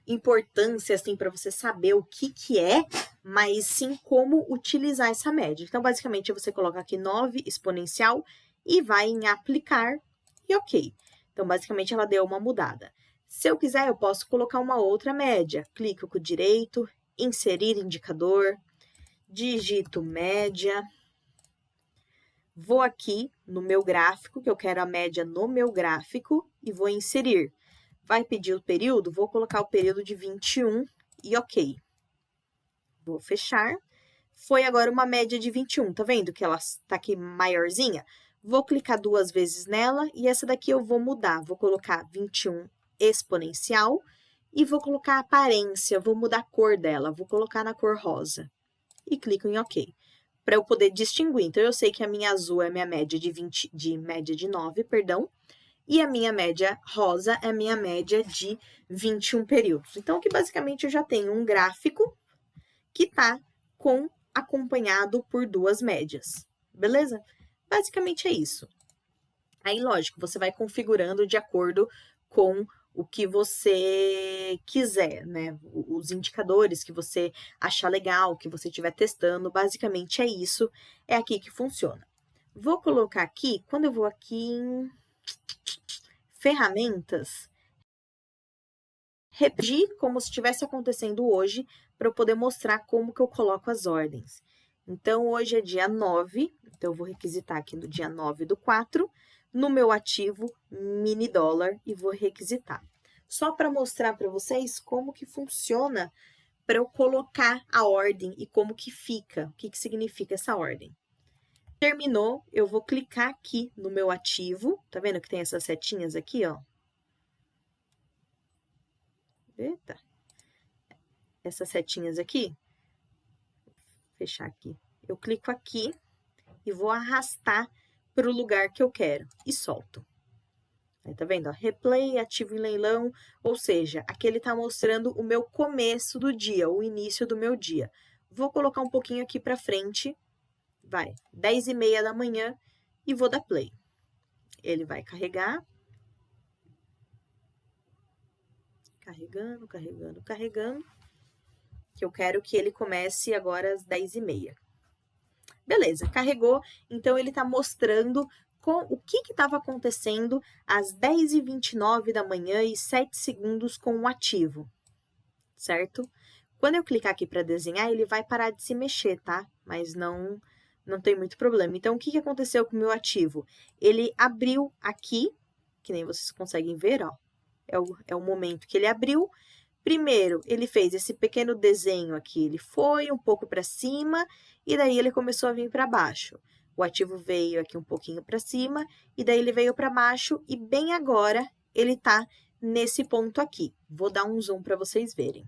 Speaker 1: importância, assim, para você saber o que é, mas sim como utilizar essa média. Então, basicamente, você coloca aqui 9 exponencial e vai em aplicar e ok. Então, basicamente, ela deu uma mudada. Se eu quiser, eu posso colocar uma outra média. Clico com o direito, inserir indicador, digito média. Vou aqui no meu gráfico, que eu quero a média no meu gráfico, e vou inserir. Vai pedir o período? Vou colocar o período de 21 e ok. Vou fechar. Foi agora uma média de 21, tá vendo que ela tá aqui maiorzinha? Vou clicar 2 vezes nela e essa daqui eu vou mudar. Vou colocar 21 exponencial e vou colocar a aparência, vou mudar a cor dela, vou colocar na cor rosa. E clico em OK, para eu poder distinguir. Então, eu sei que a minha azul é a minha média de 9, perdão, e a minha média rosa é a minha média de 21 períodos. Então, aqui basicamente eu já tenho um gráfico que está acompanhado por duas médias, beleza? Basicamente é isso. Aí, lógico, você vai configurando de acordo com o que você quiser, né? Os indicadores que você achar legal, que você estiver testando, basicamente é isso, é aqui que funciona. Vou colocar aqui, quando eu vou aqui em ferramentas, repetir como se estivesse acontecendo hoje, para eu poder mostrar como que eu coloco as ordens. Então, hoje é dia 9, então eu vou requisitar aqui no dia 9/4, no meu ativo mini dólar e vou requisitar. Só para mostrar para vocês como que funciona para eu colocar a ordem e como que fica, o que que significa essa ordem. Terminou, eu vou clicar aqui no meu ativo, tá vendo que tem essas setinhas aqui, ó? Eita! Essas setinhas aqui, vou fechar aqui. Eu clico aqui e vou arrastar para o lugar que eu quero e solto. Aí, tá vendo? Ó, replay, ativo em leilão, ou seja, aqui ele tá mostrando o meu começo do dia, o início do meu dia. Vou colocar um pouquinho aqui para frente, vai, 10h30 da manhã, e vou dar play. Ele vai carregar. Carregando, carregando, carregando. Que eu quero que ele comece agora às 10h30. Beleza, carregou, então ele tá mostrando o que estava acontecendo às 10h29 da manhã e 7 segundos com o ativo, certo? Quando eu clicar aqui para desenhar, ele vai parar de se mexer, tá? Mas não tem muito problema. Então, o que aconteceu com o meu ativo? Ele abriu aqui, que nem vocês conseguem ver, ó. É o momento que ele abriu. Primeiro, ele fez esse pequeno desenho aqui, ele foi um pouco para cima e daí ele começou a vir para baixo. O ativo veio aqui um pouquinho para cima e daí ele veio para baixo e bem agora ele tá nesse ponto aqui. Vou dar um zoom para vocês verem.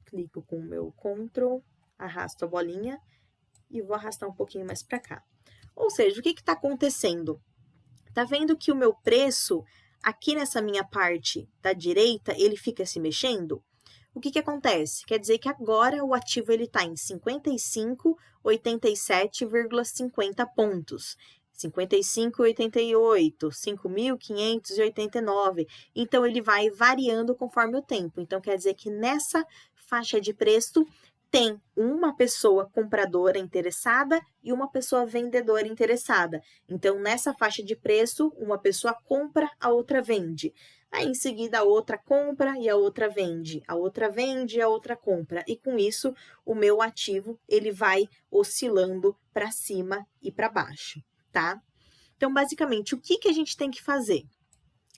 Speaker 1: Clico com o meu Ctrl, arrasto a bolinha e vou arrastar um pouquinho mais para cá. Ou seja, o que está acontecendo? Tá vendo que o meu preço, aqui nessa minha parte da direita, ele fica se mexendo? O que acontece? Quer dizer que agora o ativo está em 55,87,50 pontos. 55,88, 5.589. Então, ele vai variando conforme o tempo. Então, quer dizer que nessa faixa de preço tem uma pessoa compradora interessada e uma pessoa vendedora interessada. Então, nessa faixa de preço, uma pessoa compra, a outra vende. Aí, em seguida, a outra compra e a outra vende. A outra vende e a outra compra. E com isso, o meu ativo, ele vai oscilando para cima e para baixo, tá? Então, basicamente, o que a gente tem que fazer?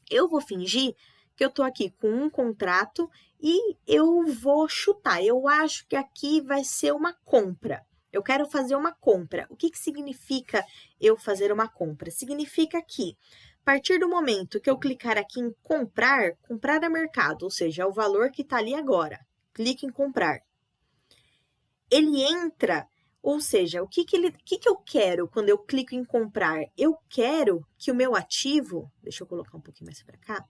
Speaker 1: Eu vou fingir que eu estou aqui com um contrato e eu vou chutar. Eu acho que aqui vai ser uma compra. Eu quero fazer uma compra. O que significa eu fazer uma compra? Significa que, a partir do momento que eu clicar aqui em comprar, comprar a mercado, ou seja, é o valor que está ali agora. Clique em comprar. Ele entra, ou seja, o que eu quero quando eu clico em comprar? Eu quero que o meu ativo, deixa eu colocar um pouquinho mais para cá,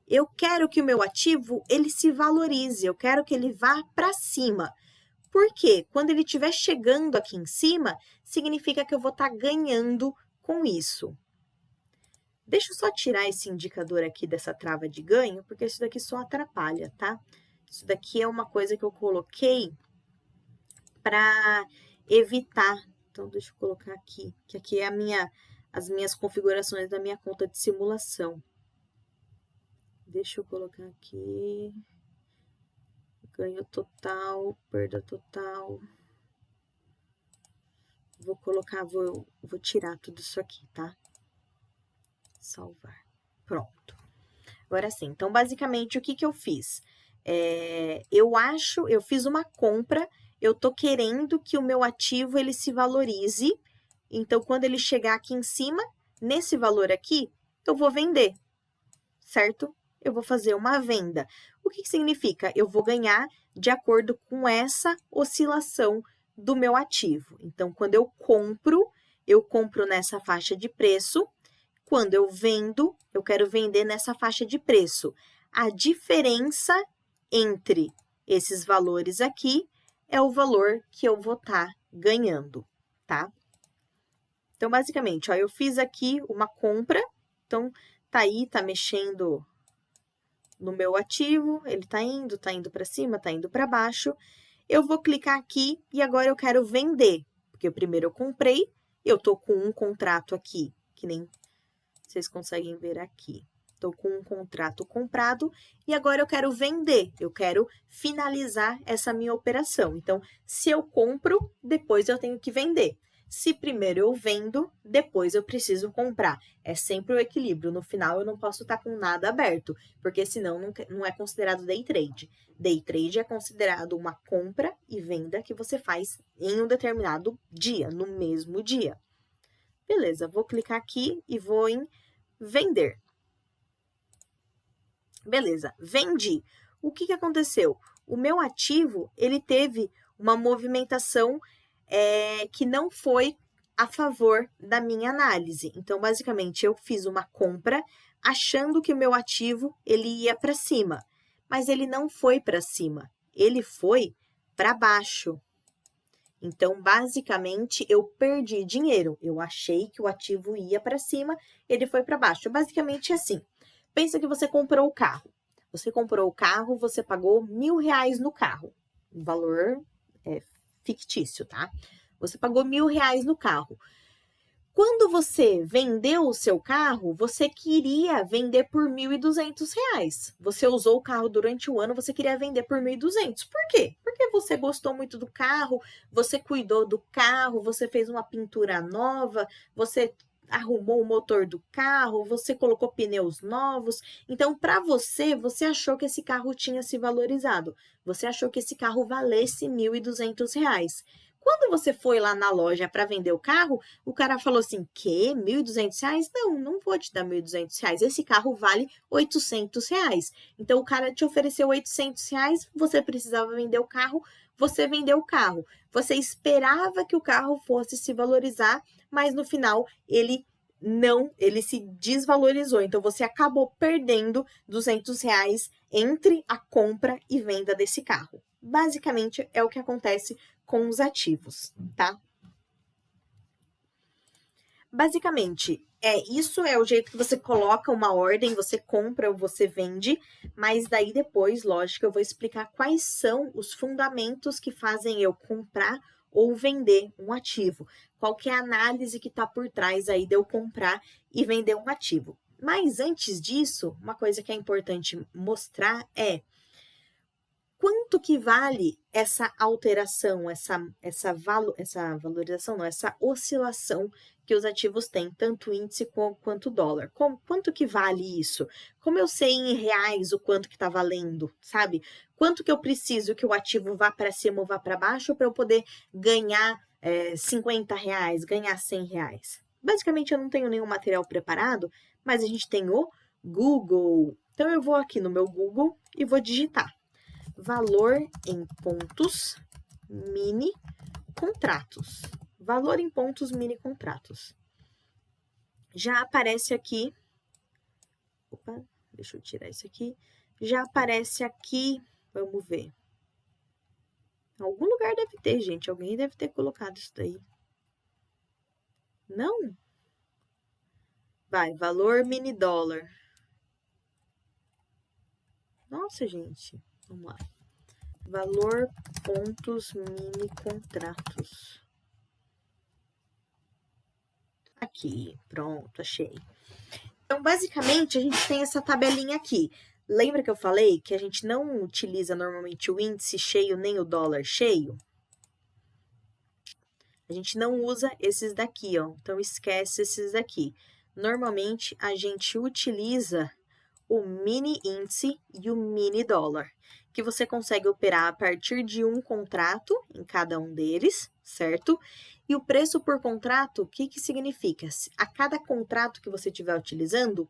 Speaker 1: eu quero que o meu ativo, ele se valorize, eu quero que ele vá para cima. Por quê? Quando ele estiver chegando aqui em cima, significa que eu vou estar ganhando com isso. Deixa eu só tirar esse indicador aqui dessa trava de ganho, porque isso daqui só atrapalha, tá? Isso daqui é uma coisa que eu coloquei para evitar. Então, deixa eu colocar aqui, que aqui é as minhas configurações da minha conta de simulação. Deixa eu colocar aqui, ganho total, perda total. Vou colocar, vou tirar tudo isso aqui, tá? Salvar. Pronto. Agora sim, então basicamente o que eu fiz? Eu fiz uma compra, eu tô querendo que o meu ativo ele se valorize. Então, quando ele chegar aqui em cima, nesse valor aqui, eu vou vender, certo? eu vou fazer uma venda. O que significa? Eu vou ganhar de acordo com essa oscilação do meu ativo. Então, quando eu compro nessa faixa de preço. Quando eu vendo, eu quero vender nessa faixa de preço. A diferença entre esses valores aqui é o valor que eu vou estar ganhando, tá? Então, basicamente, ó, eu fiz aqui uma compra, então, tá aí, tá mexendo no meu ativo, ele tá indo para cima, tá indo para baixo. Eu vou clicar aqui e agora eu quero vender, porque primeiro eu comprei, eu tô com um contrato aqui, que nem vocês conseguem ver aqui. Estou com um contrato comprado e agora eu quero vender, eu quero finalizar essa minha operação. Então, se eu compro, depois eu tenho que vender. Se primeiro eu vendo, depois eu preciso comprar. É sempre o equilíbrio. No final, eu não posso estar com nada aberto, porque senão não é considerado day trade. Day trade é considerado uma compra e venda que você faz em um determinado dia, no mesmo dia. Beleza, vou clicar aqui e vou em vender. Beleza, vendi. O que aconteceu? O meu ativo, ele teve uma movimentação que não foi a favor da minha análise. Então, basicamente, eu fiz uma compra achando que o meu ativo ele ia para cima, mas ele não foi para cima, ele foi para baixo. Então, basicamente, eu perdi dinheiro. Eu achei que o ativo ia para cima, ele foi para baixo. Basicamente assim. Pensa que você comprou o carro. Você comprou o carro, você pagou R$1.000 no carro. Um valor fictício, tá? Você pagou R$1.000 no carro. Quando você vendeu o seu carro, você queria vender por R$1.200. Você usou o carro durante o ano, você queria vender por R$1.200. Por quê? Porque você gostou muito do carro, você cuidou do carro, você fez uma pintura nova, você arrumou o motor do carro, você colocou pneus novos. Então, para você, você achou que esse carro tinha se valorizado. Você achou que esse carro valesse R$1.200. Quando você foi lá na loja para vender o carro, o cara falou assim, que? R$1.200? Não, não vou te dar R$1.200. Esse carro vale R$800. Então, o cara te ofereceu R$800, você precisava vender o carro, você vendeu o carro. Você esperava que o carro fosse se valorizar, mas no final ele se desvalorizou. Então, você acabou perdendo R$200 entre a compra e venda desse carro. Basicamente, é o que acontece com os ativos, tá? Basicamente, isso é o jeito que você coloca uma ordem, você compra ou você vende, mas daí depois, lógico, eu vou explicar quais são os fundamentos que fazem eu comprar ou vender um ativo. Qual que é a análise que está por trás aí de eu comprar e vender um ativo. Mas antes disso, uma coisa que é importante mostrar é quanto que vale essa alteração, essa valorização, não, essa oscilação que os ativos têm, tanto índice quanto dólar. Quanto que vale isso? Como eu sei em reais o quanto que está valendo, sabe? Quanto que eu preciso que o ativo vá para cima ou vá para baixo para eu poder ganhar R$50, ganhar R$100? Basicamente, eu não tenho nenhum material preparado, mas a gente tem o Google. Então, eu vou aqui no meu Google e vou digitar valor em pontos mini contratos. Valor em pontos mini contratos. Já aparece aqui. Opa, deixa eu tirar isso aqui. Já aparece aqui. Vamos ver. Em algum lugar deve ter, gente. Alguém deve ter colocado isso daí. Não? Vai, valor mini dólar. Nossa, gente. Vamos lá. Valor pontos mini contratos. Aqui, pronto, achei. Então, basicamente, a gente tem essa tabelinha aqui. Lembra que eu falei que a gente não utiliza normalmente o índice cheio nem o dólar cheio? A gente não usa esses daqui, ó. Então, esquece esses daqui. Normalmente, a gente utiliza o mini índice e o mini dólar, que você consegue operar a partir de um contrato em cada um deles, certo? E o preço por contrato, o que significa? A cada contrato que você estiver utilizando,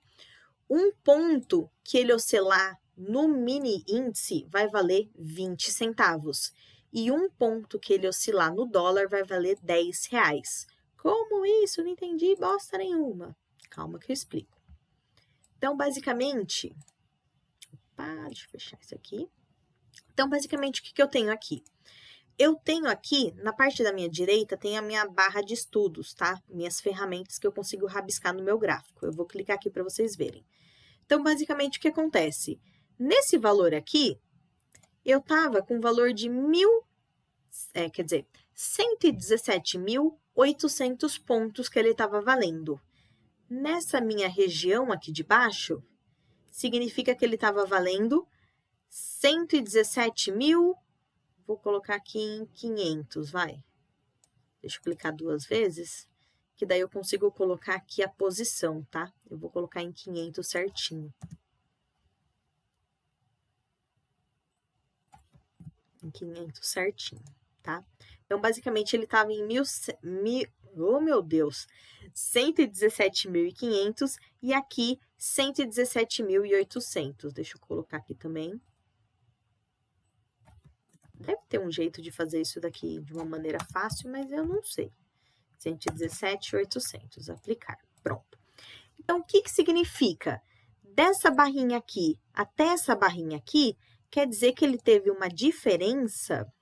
Speaker 1: Um ponto que ele oscilar no mini índice vai valer 20 centavos. E um ponto que ele oscilar no dólar vai valer 10 reais. Como isso? Não entendi bosta nenhuma. Calma que eu explico. Então, basicamente... deixa eu fechar isso aqui. Então, basicamente, o que eu tenho aqui? Eu tenho aqui, na parte da minha direita, tem a minha barra de estudos, tá? Minhas ferramentas que eu consigo rabiscar no meu gráfico. Eu vou clicar aqui para vocês verem. Então, basicamente, o que acontece? Nesse valor aqui, eu estava com o valor de 117.800 pontos que ele estava valendo. Nessa minha região aqui de baixo, significa que ele estava valendo 117 mil, vou colocar aqui em 500, vai. Deixa eu clicar 2 vezes, que daí eu consigo colocar aqui a posição, tá? Eu vou colocar em 500 certinho. Em 500 certinho, tá? Então, basicamente, ele estava em oh, meu Deus, 117.500 e aqui 117.800. Deixa eu colocar aqui também. Deve ter um jeito de fazer isso daqui de uma maneira fácil, mas eu não sei. 117.800, aplicar. Pronto. Então, o que significa? Dessa barrinha aqui até essa barrinha aqui, quer dizer que ele teve uma diferença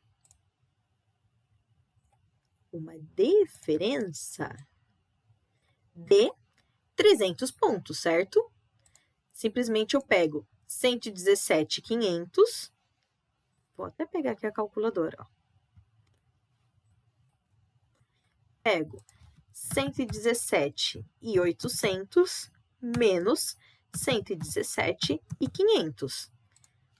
Speaker 1: de 300 pontos, certo? Simplesmente eu pego 117.500, vou até pegar aqui a calculadora, ó. Pego 117.800 menos 117.500,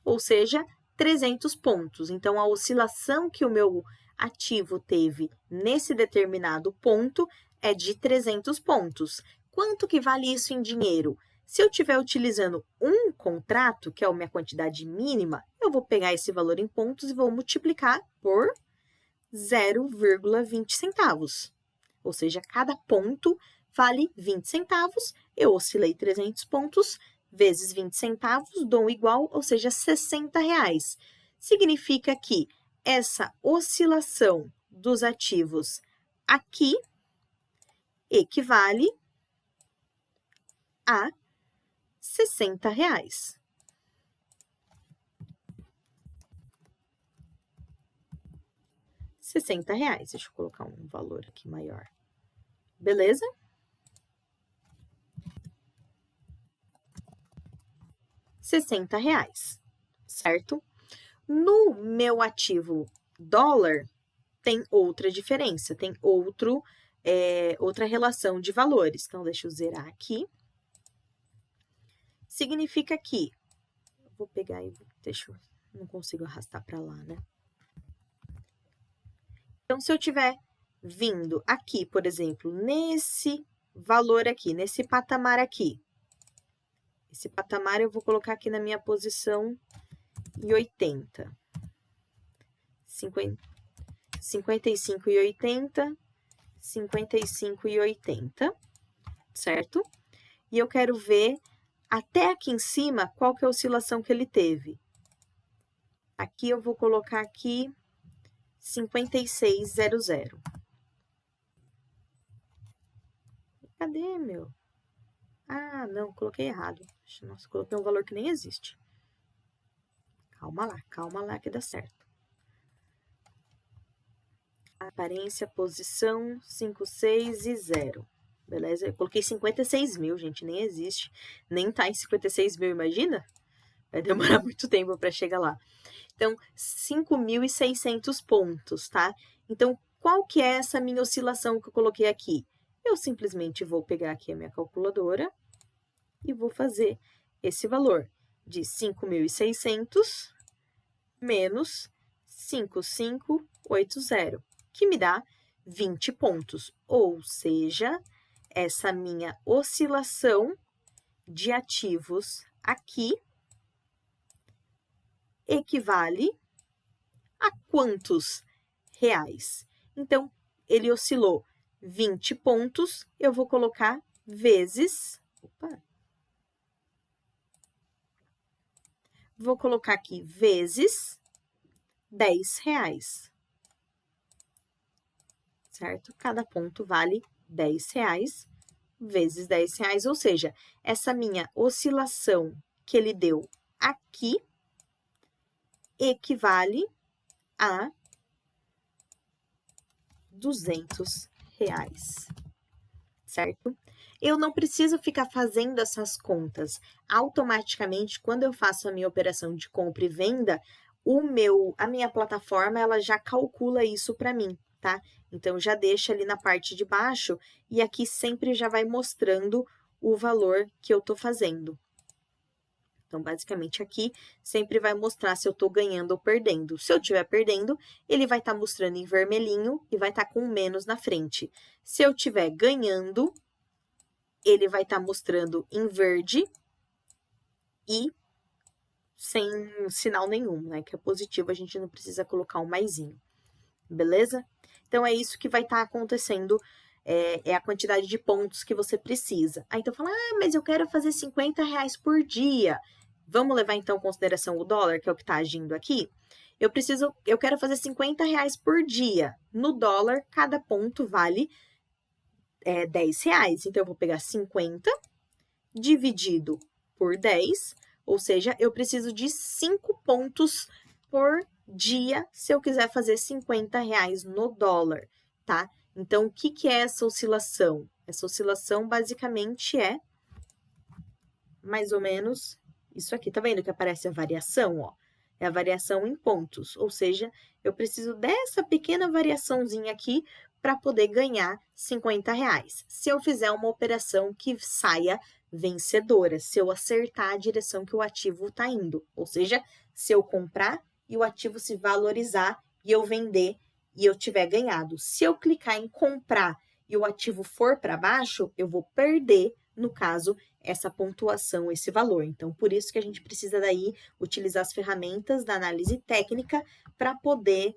Speaker 1: ou seja, 300 pontos. Então, a oscilação que o meu ativo teve nesse determinado ponto é de 300 pontos. Quanto que vale isso em dinheiro? Se eu estiver utilizando um contrato, que é a minha quantidade mínima, eu vou pegar esse valor em pontos e vou multiplicar por 0,20 centavos. Ou seja, cada ponto vale 20 centavos. Eu oscilei 300 pontos vezes 20 centavos, dou igual, ou seja, 60 reais. Significa que essa oscilação dos ativos aqui equivale a 60 reais. R$60. Deixa eu colocar um valor aqui maior. Beleza? R$60, certo? No meu ativo dólar, tem outra diferença, tem outra relação de valores. Então, deixa eu zerar aqui. Significa que, vou pegar e não consigo arrastar para lá, né? Então, se eu tiver vindo aqui, por exemplo, nesse valor aqui, nesse patamar aqui, esse patamar eu vou colocar aqui na minha posição em 80. 55,80, 55,80, certo? E eu quero ver até aqui em cima qual que é a oscilação que ele teve. Aqui eu vou colocar aqui 56,00. Cadê, meu? Ah, não, coloquei errado. Nossa, coloquei um valor que nem existe. Calma lá que dá certo. Aparência, posição, 5, 6 e 0. Beleza? Eu coloquei 56 mil, gente, nem existe. Nem tá em 56 mil, imagina? Vai demorar muito tempo para chegar lá. Então, 5.600 pontos, tá? Então, qual que é essa minha oscilação que eu coloquei aqui? Eu simplesmente vou pegar aqui a minha calculadora e vou fazer esse valor de 5.600 menos 5.580, que me dá 20 pontos. Ou seja, essa minha oscilação de ativos aqui equivale a quantos reais? Então, ele oscilou 20 pontos, eu vou colocar vezes... vou colocar aqui vezes R$10, certo? Cada ponto vale R$10 vezes R$10, ou seja, essa minha oscilação que ele deu aqui equivale a R$200, certo? Eu não preciso ficar fazendo essas contas. Automaticamente, quando eu faço a minha operação de compra e venda, a minha plataforma, ela já calcula isso para mim, tá? Então, já deixa ali na parte de baixo e aqui sempre já vai mostrando o valor que eu tô fazendo. Então, basicamente, aqui sempre vai mostrar se eu tô ganhando ou perdendo. Se eu estiver perdendo, ele vai estar mostrando em vermelhinho e vai estar com menos na frente. Se eu estiver ganhando, ele vai estar mostrando em verde e sem sinal nenhum, né? Que é positivo, a gente não precisa colocar um maisinho, beleza? Então, é isso que vai estar acontecendo, é a quantidade de pontos que você precisa. Aí, então, fala, mas eu quero fazer R$50 por dia. Vamos levar, então, em consideração o dólar, que é o que está agindo aqui? Eu quero fazer R$50 por dia. No dólar, cada ponto vale R$10. Então, eu vou pegar 50 dividido por 10, ou seja, eu preciso de 5 pontos por dia se eu quiser fazer R$50 no dólar, tá? Então, o que é essa oscilação? Essa oscilação, basicamente, é mais ou menos isso aqui. Tá vendo que aparece a variação, ó? É a variação em pontos, ou seja, eu preciso dessa pequena variaçãozinha aqui para poder ganhar R$50. Se eu fizer uma operação que saia vencedora, se eu acertar a direção que o ativo está indo, ou seja, se eu comprar e o ativo se valorizar e eu vender e eu tiver ganhado. Se eu clicar em comprar e o ativo for para baixo, eu vou perder, no caso, essa pontuação, esse valor. Então, por isso que a gente precisa daí utilizar as ferramentas da análise técnica para poder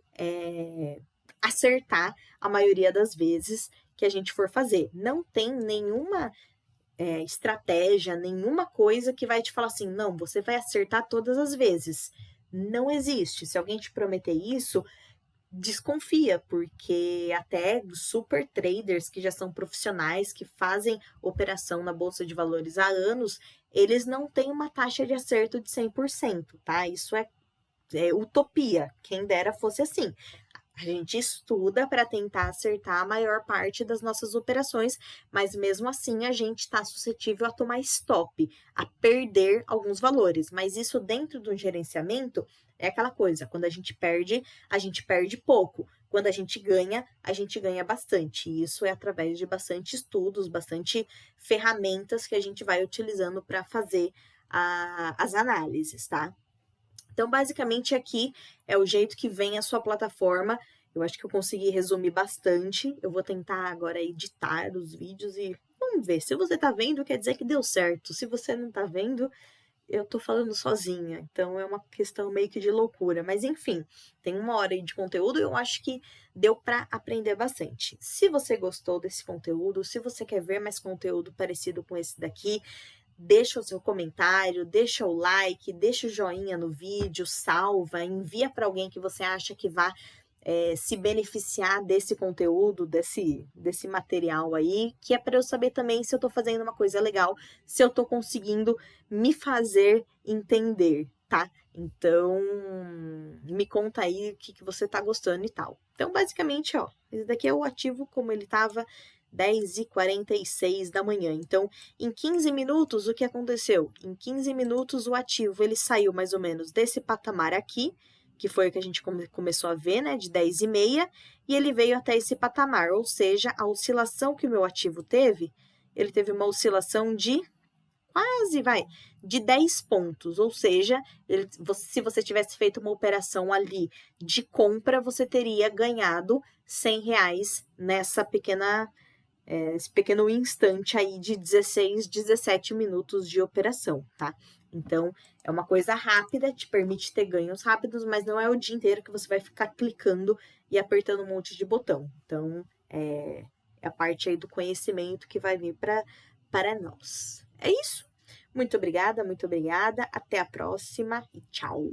Speaker 1: acertar a maioria das vezes que a gente for fazer. Não tem nenhuma estratégia, nenhuma coisa que vai te falar assim, não, você vai acertar todas as vezes. Não existe. Se alguém te prometer isso, desconfia, porque até super traders que já são profissionais, que fazem operação na Bolsa de Valores há anos, eles não têm uma taxa de acerto de 100%, tá? Isso é utopia, quem dera fosse assim. A gente estuda para tentar acertar a maior parte das nossas operações, mas mesmo assim a gente está suscetível a tomar stop, a perder alguns valores. Mas isso dentro do gerenciamento é aquela coisa, quando a gente perde pouco. Quando a gente ganha bastante. E isso é através de bastante estudos, bastante ferramentas que a gente vai utilizando para fazer as análises, tá? Então, basicamente, aqui é o jeito que vem a sua plataforma. Eu acho que eu consegui resumir bastante. Eu vou tentar agora editar os vídeos e vamos ver. Se você tá vendo, quer dizer que deu certo. Se você não tá vendo, eu tô falando sozinha. Então, é uma questão meio que de loucura. Mas, enfim, tem 1 hora aí de conteúdo e eu acho que deu para aprender bastante. Se você gostou desse conteúdo, se você quer ver mais conteúdo parecido com esse daqui, deixa o seu comentário, deixa o like, deixa o joinha no vídeo, salva, envia para alguém que você acha que vai se beneficiar desse conteúdo, desse material aí, que é para eu saber também se eu estou fazendo uma coisa legal, se eu estou conseguindo me fazer entender, tá? Então, me conta aí o que você está gostando e tal. Então, basicamente, ó, esse daqui é o ativo como ele estava 10h46 da manhã. Então, em 15 minutos, o que aconteceu? Em 15 minutos, o ativo ele saiu mais ou menos desse patamar aqui, que foi o que a gente começou a ver, né, de 10h30, e ele veio até esse patamar, ou seja, a oscilação que o meu ativo teve, ele teve uma oscilação de de 10 pontos, ou seja, se você tivesse feito uma operação ali de compra, você teria ganhado R$100 esse pequeno instante aí de 16, 17 minutos de operação, tá? Então, é uma coisa rápida, te permite ter ganhos rápidos, mas não é o dia inteiro que você vai ficar clicando e apertando um monte de botão. Então, é a parte aí do conhecimento que vai vir para nós. É isso. Muito obrigada, muito obrigada. Até a próxima e tchau.